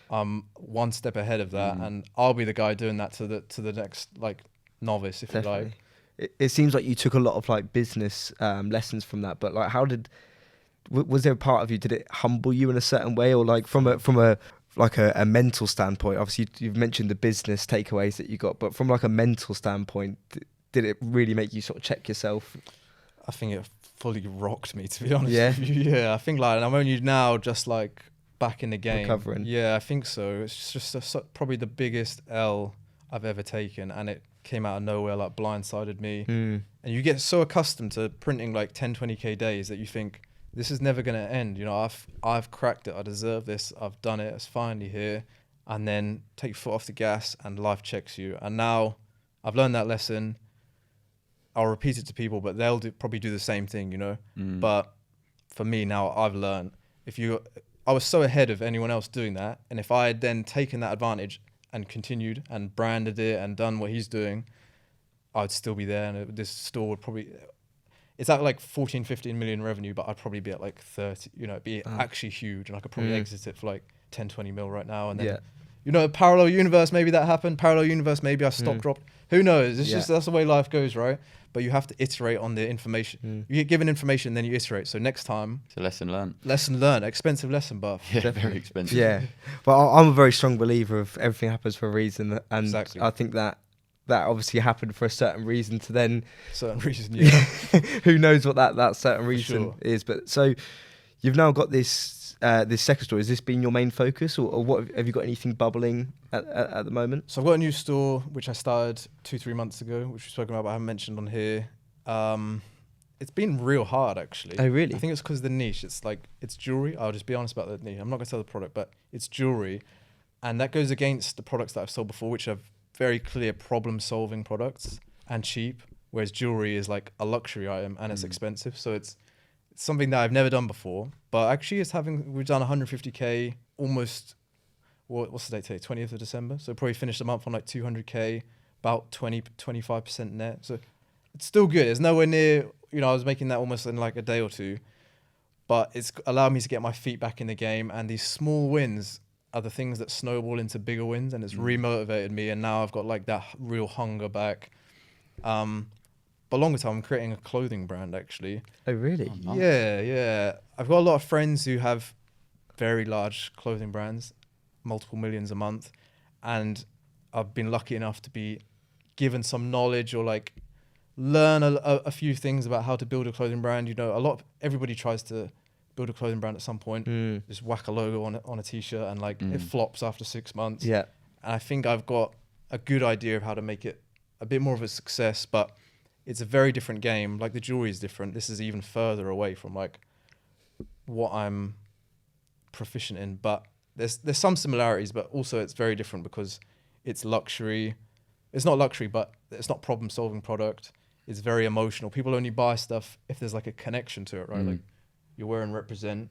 I'm one step ahead of that, and I'll be the guy doing that to the next like novice, if you like. It seems like you took a lot of like business lessons from that, but like, was there a part of you? Did it humble you in a certain way, or like from a mental standpoint? Obviously, you've mentioned the business takeaways that you got, but from like a mental standpoint, did it really make you sort of check yourself? I think it fully rocked me, to be honest with you. Yeah, I think like, and I'm only now just like back in the game. Recovering. Yeah, I think so. It's just probably the biggest L I've ever taken, and it came out of nowhere, like blindsided me. And you get so accustomed to printing like 10, 20K days that you think, this is never going to end. You know, I've cracked it. I deserve this. I've done it. It's finally here. And then take your foot off the gas and life checks you. And now I've learned that lesson. I'll repeat it to people, but they'll probably do the same thing, you know. But for me now, I've learned I was so ahead of anyone else doing that. And if I had then taken that advantage and continued and branded it and done what he's doing, I'd still be there. And this store would probably, it's at like 14, 15 million revenue, but I'd probably be at like 30, you know, it'd be actually huge. And I could probably exit it for like 10, 20 mil right now. And then, you know, parallel universe, maybe that happened. Parallel universe, maybe I stock dropped. Who knows? It's just, that's the way life goes, right? But you have to iterate on the information. You get given information, then you iterate. So next time, it's a lesson learned. Lesson learned. Expensive lesson, buff. Yeah, very expensive. Yeah, but I'm a very strong believer of everything happens for a reason, and Exactly. I think that obviously happened for a certain reason. To then certain reason, yeah. Who knows what that certain reason sure. is? But so you've now got this second store. Has this been your main focus, or what? Have you got anything bubbling at the moment? So I've got a new store which I started 2-3 months ago, which we've spoken about, but I haven't mentioned on here. It's been real hard, actually. Oh, really? I think it's because of the niche. It's like, it's jewelry. I'll just be honest about the niche. I'm not going to sell the product, but it's jewelry. And that goes against the products that I've sold before, which are very clear problem-solving products and cheap, whereas jewelry is like a luxury item and it's expensive. So it's something that I've never done before. But actually, we've done 150K almost, what's the date today? 20th of December. So probably finished the month on like 200K, about 25% net. So it's still good. It's nowhere near, you know, I was making that almost in like a day or two, but it's allowed me to get my feet back in the game. And these small wins are the things that snowball into bigger wins, and it's remotivated me. And now I've got like that real hunger back. But longer term, I'm creating a clothing brand, actually. Oh, really? Oh, nice. Yeah. I've got a lot of friends who have very large clothing brands, multiple millions a month. And I've been lucky enough to be given some knowledge or like learn a few things about how to build a clothing brand. You know, everybody tries to build a clothing brand at some point. Just whack a logo on a t-shirt and like it flops after 6 months. Yeah. And I think I've got a good idea of how to make it a bit more of a success, but it's a very different game. Like the jewelry is different. This is even further away from like what I'm proficient in, but there's some similarities, but also it's very different because it's luxury. It's not luxury, but it's not problem-solving product. It's very emotional. People only buy stuff if there's like a connection to it, right? Like you're wearing Represent.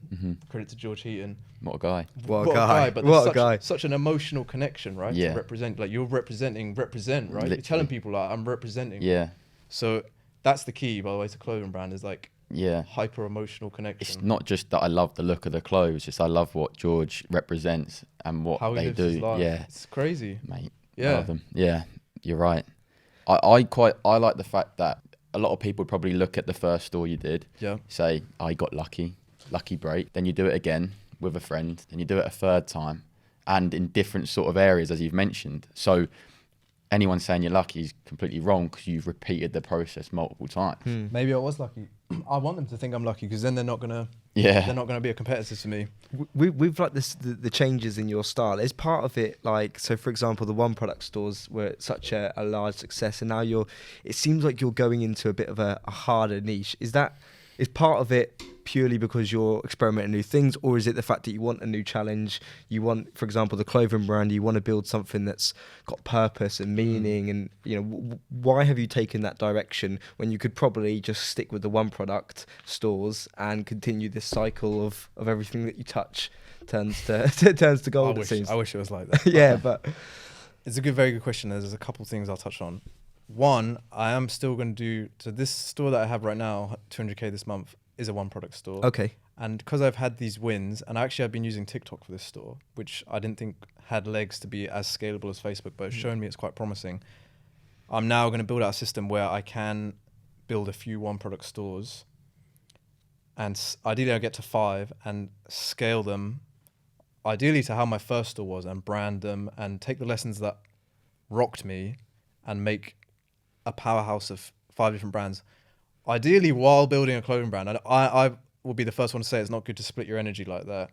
Credit to George Heaton. What a guy. What a guy. But What a there's guy. such an emotional connection, right? Yeah. To represent, like you're represent, right? Literally. You're telling people like I'm representing. Yeah. So that's the key, by the way, to clothing brand is like hyper emotional connection. It's not just that I love the look of the clothes, it's I love what George represents and what how he they lives do. his life. Yeah. It's crazy. Mate. Yeah. I love them. Yeah, you're right. I like the fact that a lot of people probably look at the first store you did, say, I got lucky break. Then you do it again with a friend, and you do it a third time, and in different sort of areas, as you've mentioned. So anyone saying you're lucky is completely wrong because you've repeated the process multiple times. Maybe I was lucky. I want them to think I'm lucky because then they're not gonna be a competitor to me. With like the changes in your style, is part of it like, so for example, the one product stores were such a large success, and now it seems like you're going into a bit of a harder niche. Is part of it purely because you're experimenting new things, or is it the fact that you want a new challenge? You want, for example, the clothing brand, you want to build something that's got purpose and meaning, and why have you taken that direction when you could probably just stick with the one product stores and continue this cycle of everything that you touch turns to gold? I wish it was like that. Yeah, but it's very good question. There's a couple things I'll touch on. One, I am still going to do, so this store that I have right now, 200k this month, is a one product store. Okay. And because I've had these wins, and actually I've been using TikTok for this store, which I didn't think had legs to be as scalable as Facebook, but it's shown me it's quite promising. I'm now going to build out a system where I can build a few one product stores, and ideally I'll get to 5 and scale them ideally to how my first store was, and brand them and take the lessons that rocked me and make a powerhouse of 5 different brands. Ideally, while building a clothing brand, I will be the first one to say it's not good to split your energy like that.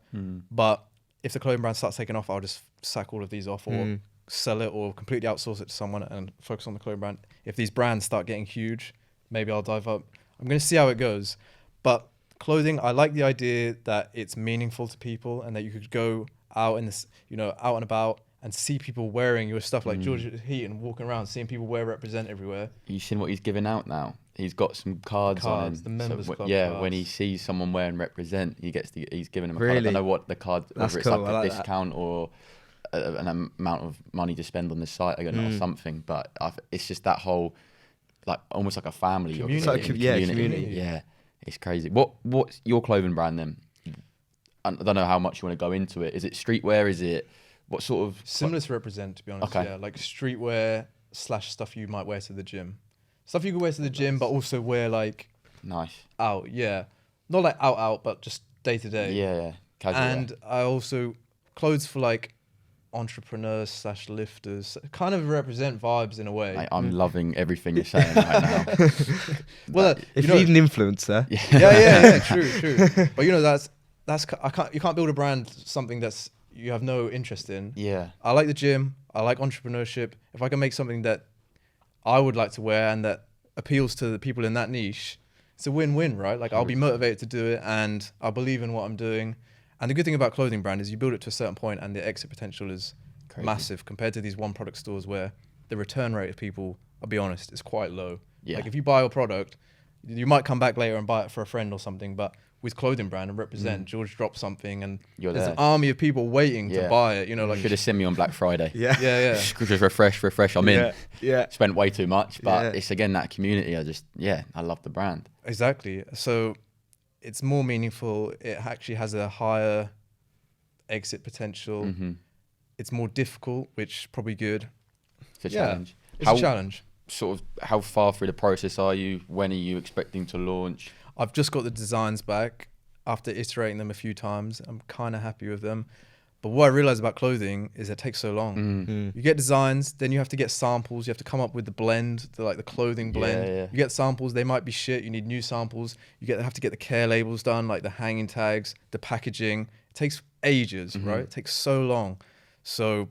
But if the clothing brand starts taking off, I'll just sack all of these off or sell it or completely outsource it to someone and focus on the clothing brand. If these brands start getting huge, maybe I'll dive up. I'm going to see how it goes. But clothing, I like the idea that it's meaningful to people and that you could go out in this, out and about and see people wearing your stuff, like George Heaton walking around, seeing people wear Represent everywhere. You seen what he's giving out now? He's got some cards on him. The members club cards. When he sees someone wearing Represent, he's giving him a card. I don't know what the card, That's whether it's cool. like a discount or an amount of money to spend on this site or something. But it's just that whole, like almost like a family. Community. Yeah, it's crazy. What's your clothing brand then? I don't know how much you want to go into it. Is it streetwear? Is it what sort of similar to Represent, to be honest? Okay. Yeah, like streetwear / stuff you might wear to the gym. Stuff you can wear to the gym, but also wear like out. Yeah, not like out, but just day to day. Yeah, casual. And I also clothes for like entrepreneurs / lifters, kind of Represent vibes in a way. Mate, I'm loving everything you're saying right now. Well, if you need an influencer. Yeah, true. But you can't build a brand something that's you have no interest in. Yeah. I like the gym. I like entrepreneurship. If I can make something that I would like to wear and that appeals to the people in that niche, it's a win-win, right? Like I'll be motivated to do it and I believe in what I'm doing. And the good thing about clothing brand is you build it to a certain point and the exit potential is massive compared to these one product stores where the return rate of people, I'll be honest, is quite low. Yeah. Like if you buy a product, you might come back later and buy it for a friend or something, but with clothing brand and Represent, George dropped something and there's an army of people waiting to buy it. Like should have seen me on Black Friday. Yeah. Just refresh. I'm in. Yeah. Spent way too much, but it's again that community. I love the brand. Exactly. So it's more meaningful. It actually has a higher exit potential. It's more difficult, which is probably good. It's a challenge. It's a challenge. Sort of, how far through the process are you? When are you expecting to launch? I've just got the designs back after iterating them a few times. I'm kind of happy with them. But what I realized about clothing is it takes so long. You get designs, then you have to get samples. You have to come up with the blend, the clothing blend. Yeah. You get samples, they might be shit. You need new samples. Have to get the care labels done, like the hanging tags, the packaging. It takes ages, right? It takes so long. So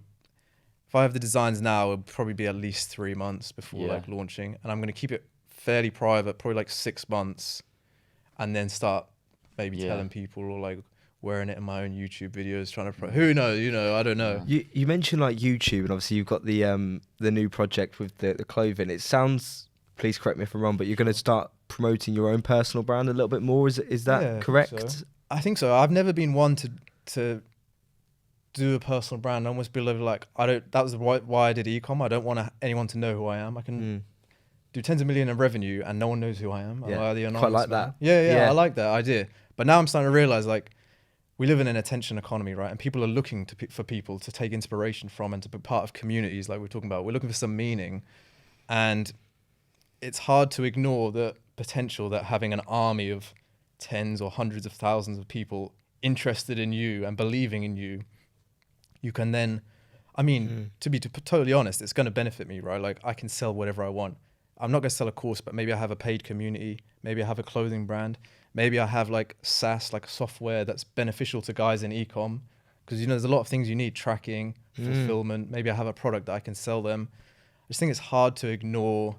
if I have the designs now, it'll probably be at least 3 months before launching. And I'm going to keep it fairly private, probably like 6 months. And then start maybe telling people or like wearing it in my own YouTube videos, trying to who knows, I don't know. You mentioned like YouTube, and obviously you've got the new project with the clothing. It sounds, please correct me if I'm wrong, but you're going to start promoting your own personal brand a little bit more. Is that correct? I think so. I've never been one to do a personal brand. I almost believe like that was why I did ecom. I don't want anyone to know who I am. I can do tens of millions of revenue and no one knows who I am. Quite like that. Yeah, I like that idea. But now I'm starting to realize like we live in an attention economy, right? And people are looking for people to take inspiration from and to be part of communities like we're talking about. We're looking for some meaning. And it's hard to ignore the potential that having an army of tens or hundreds of thousands of people interested in you and believing in you, you can then, to be totally honest, it's going to benefit me, right? Like I can sell whatever I want. I'm not going to sell a course, but maybe I have a paid community. Maybe I have a clothing brand. Maybe I have like SaaS, like software that's beneficial to guys in e-com. Because, there's a lot of things you need, tracking, fulfillment. Maybe I have a product that I can sell them. I just think it's hard to ignore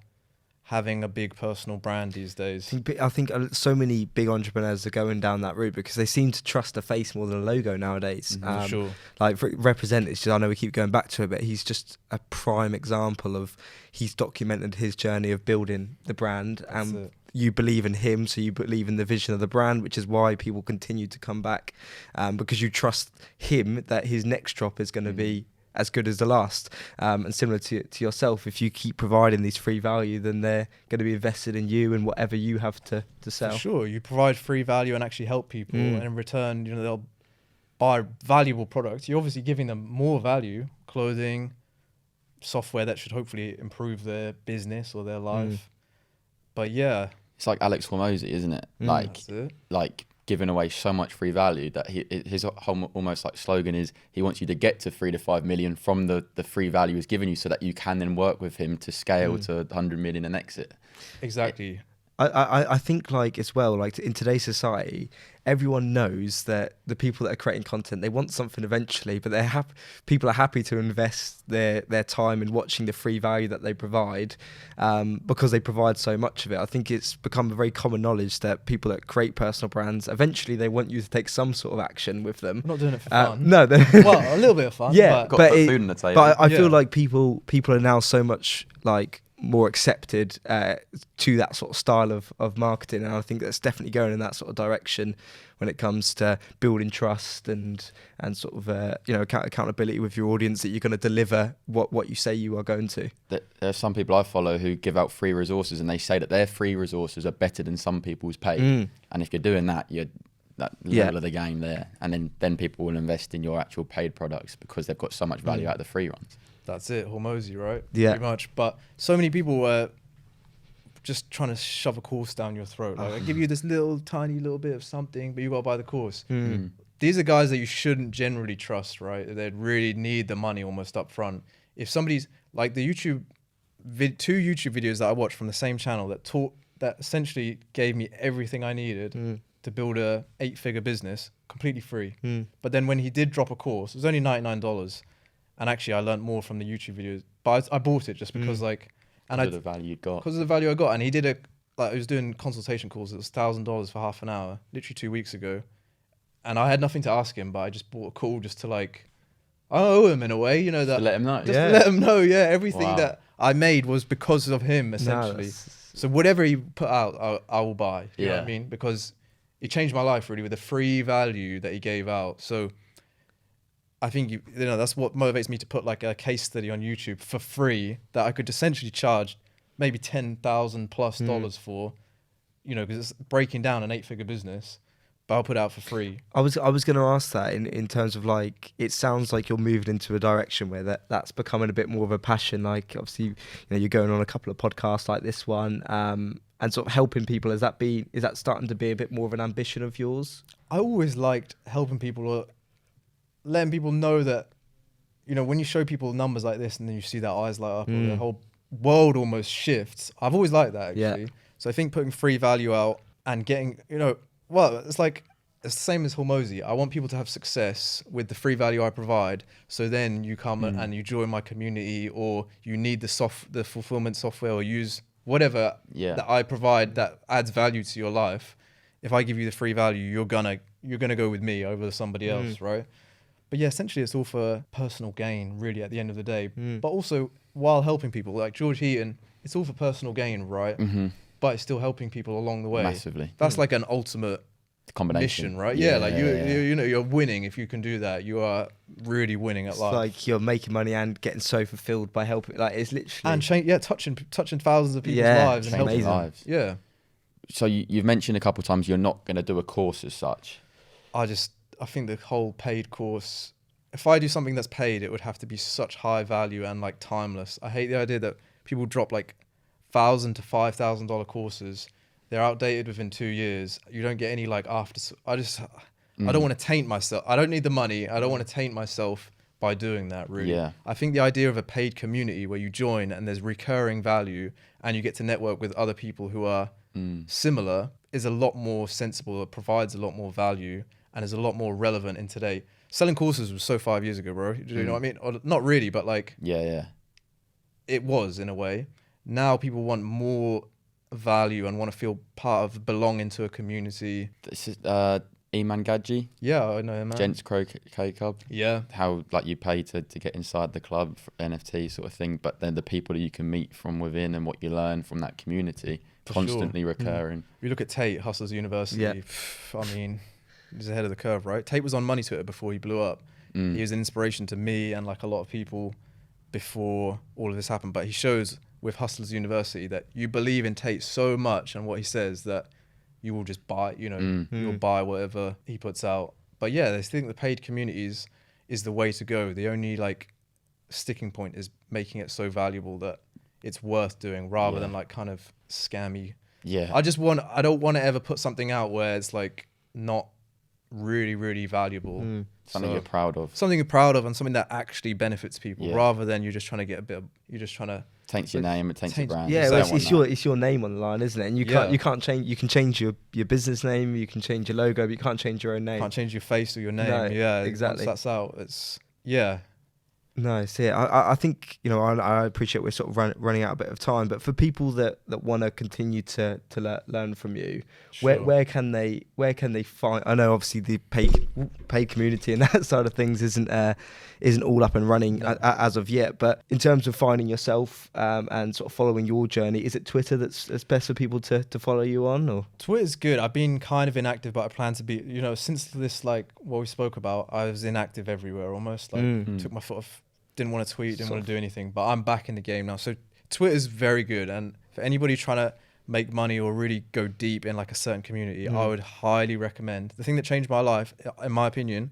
having a big personal brand these days. I think so many big entrepreneurs are going down that route because they seem to trust a face more than a logo nowadays. For sure. Like for Represent, it's just, I know we keep going back to it, but he's just a prime example of, he's documented his journey of building the brand, and you believe in him, so you believe in the vision of the brand, which is why people continue to come back, because you trust him that his next drop is going to be as good as the last. And similar to yourself, if you keep providing these free value, then they're going to be invested in you and whatever you have to sell. For sure, you provide free value and actually help people, and in return, you know, they'll buy valuable products. You're obviously giving them more value, clothing, software that should hopefully improve their business or their life. But yeah, it's like Alex Hormozy, isn't it? Like giving away so much free value that his whole almost like slogan is he wants you to get to 3 to 5 million from the free value he's given you, so that you can then work with him to scale to 100 million and exit. Exactly. I think, like, as well, like in today's society, everyone knows that the people that are creating content, they want something eventually, but people are happy to invest their time in watching the free value that they provide, because they provide so much of it. I think it's become a very common knowledge that people that create personal brands, eventually they want you to take some sort of action with them. I'm not doing it for fun. No, well, a little bit of fun. Yeah, but food on the table. But I feel like people are now so much like more accepted to that sort of style of marketing, and I think that's definitely going in that sort of direction when it comes to building trust and sort of accountability with your audience, that you're going to deliver what you say you are going to. There are some people I follow who give out free resources, and they say that their free resources are better than some people's paid. And if you're doing that, you're that level of the game there, and then people will invest in your actual paid products because they've got so much value out of the free ones. That's it, Hormozy, right? Yeah. Pretty much. But so many people were just trying to shove a course down your throat. Like, I give you this tiny little bit of something, but you got to buy the course. These are guys that you shouldn't generally trust, right? They really need the money almost up front. If somebody's like the two YouTube videos that I watched from the same channel that essentially gave me everything I needed to build a 8-figure business completely free. But then when he did drop a course, it was only $99. And actually, I learned more from the YouTube videos. But I bought it just because, because of the value you got. Because of the value I got. And he did I was doing consultation calls. It was $1,000 for half an hour, literally 2 weeks ago. And I had nothing to ask him, but I just bought a call just to I owe him in a way, you know, that. To let him know. Just to let him know, everything that I made was because of him, essentially. So whatever he put out, I will buy. You know what I mean? Because it changed my life really with the free value that he gave out. So I think that's what motivates me to put like a case study on YouTube for free that I could essentially charge maybe $10,000+ for, you know, because it's breaking down an 8-figure business, but I'll put it out for free. I was going to ask that in terms of, like, it sounds like you're moving into a direction where that's becoming a bit more of a passion. Like, obviously, you know, you're going on a couple of podcasts like this one, and sort of helping people. Is that starting to be a bit more of an ambition of yours? I always liked helping people, or letting people know that, you know, when you show people numbers like this and then you see their eyes light up or the whole world almost shifts. I've always liked that, actually. So I think putting free value out and getting, you know, it's the same as Hormozy. I want people to have success with the free value I provide. So then you come and you join my community, or you need the fulfillment software, or use whatever that I provide that adds value to your life. If I give you the free value, you're gonna go with me over somebody else, right? But yeah, essentially it's all for personal gain, really, at the end of the day. But also, while helping people, like George Heaton, it's all for personal gain, right? But it's still helping people along the way. Massively. That's like an ultimate combination, mission, right? You know, you're winning if you can do that. You are really winning at life. Like, you're making money and getting so fulfilled by helping. Like, it's literally and touching thousands of people's lives and helping lives. Yeah. So you've mentioned a couple of times you're not going to do a course as such. I think the whole paid course, if I do something that's paid, it would have to be such high value and like timeless. I hate the idea that people drop like $1,000 to $5,000 courses. They're outdated within 2 years. You don't get any like after. I don't want to taint myself. I don't need the money. I don't want to taint myself by doing that, really. Yeah. I think the idea of a paid community where you join and there's recurring value and you get to network with other people who are similar is a lot more sensible. It provides a lot more value and is a lot more relevant in today. Selling courses was so 5 years ago, bro. Do you know what I mean? Or not really, but like... Yeah. It was, in a way. now people want more value and want to feel part of, belong into a community. This is Eman Gadji, Yeah, I know him, man. Gents Croquet Club. Yeah. How like you pay to get inside the club, for NFT sort of thing, but then the people that you can meet from within and what you learn from that community, For constantly sure. recurring. You look at Tate, Hustlers University. Yeah. I mean, he's ahead of the curve, right? Tate was on Money Twitter before he blew up. He was an inspiration to me and like a lot of people before all of this happened. But he shows with Hustlers University that you believe in Tate so much and what he says that you will just buy, you'll buy whatever he puts out. But yeah, they think the paid communities is the way to go. The only like sticking point is making it so valuable that it's worth doing rather than like kind of scammy. Yeah. I don't want to ever put something out where it's like not really, really valuable. Something you're proud of. Something you're proud of and something that actually benefits people, Yeah. rather than you're just trying to get a bit of, you're just trying to Taints your name, it taints your brand. Yeah, You well, don't want it's your name on the line, isn't it? And you can't change. You can change your business name, you can change your logo, but you can't change your own name. can't change your face or your name. No, Yeah, exactly. Once that's out, it's Nice. Yeah, I think I appreciate we're sort of running out a bit of time, but for people that want to continue to learn from you, Sure. where can they find? I know obviously the paid community and that side of things isn't all up and running as of yet, but in terms of finding yourself and sort of following your journey, is it Twitter that's best for people to follow you on? Or Twitter's good. I've been kind of inactive, but I plan to be. Since this like what we spoke about, I was inactive everywhere almost. Like took my foot off. Didn't want to tweet, didn't want to do anything, but I'm back in the game now. So Twitter's very good, and for anybody trying to make money or really go deep in like a certain community, I would highly recommend. The thing that changed my life, in my opinion,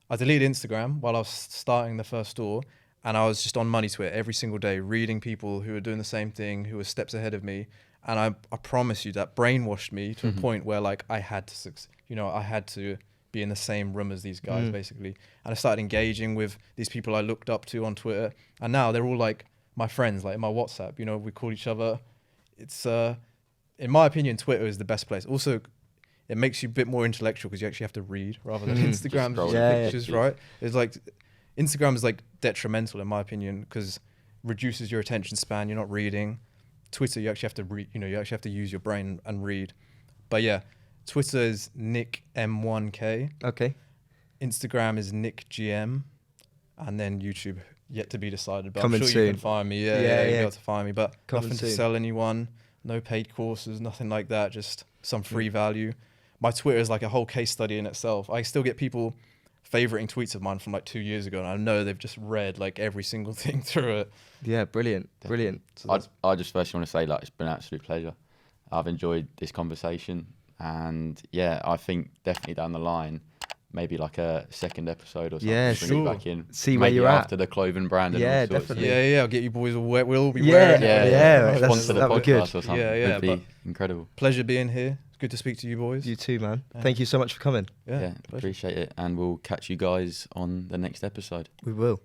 I deleted Instagram while I was starting the first store, and I was just on Money Twitter every single day, reading people who were doing the same thing, who were steps ahead of me, and I promise you that brainwashed me to a point where like I had to, I had to be in the same room as these guys basically. And I started engaging with these people I looked up to on Twitter, and now they're all like my friends, like in my WhatsApp, we call each other. It's in my opinion, Twitter is the best place. Also, it makes you a bit more intellectual because you actually have to read rather than Instagram, just pictures, right? It's like Instagram is like detrimental in my opinion because reduces your attention span. You're not reading. Twitter, you actually have to read. You actually have to use your brain and read. But yeah, Twitter is Nick M1K. okay, Instagram is Nick GM, and then YouTube yet to be decided. But Coming I'm sure soon. you can find me. Yeah, you'll be able to find me. But Coming nothing soon. to sell anyone. No paid courses, nothing like that. Just some free value. My Twitter is like a whole case study in itself. I still get people favoriting tweets of mine from like 2 years ago, and I know they've just read like every single thing through it. yeah, brilliant. So I just first want to say like it's been an absolute pleasure. I've enjoyed this conversation, and yeah, I think definitely down the line, maybe like a second episode or something. Yeah, bring sure. it back in. See where maybe you're at. after the clothing brand. And Yeah, all sorts. definitely. yeah, I'll get you boys. We'll all be Yeah, wearing it. yeah, that's- Sponsor the that'd be good. podcast or something. Yeah, Would be but- incredible. Pleasure being here. It's good to speak to you boys. You too, man. Yeah. Thank you so much for coming. Yeah, pleasure. appreciate it, and we'll catch you guys on the next episode. We will.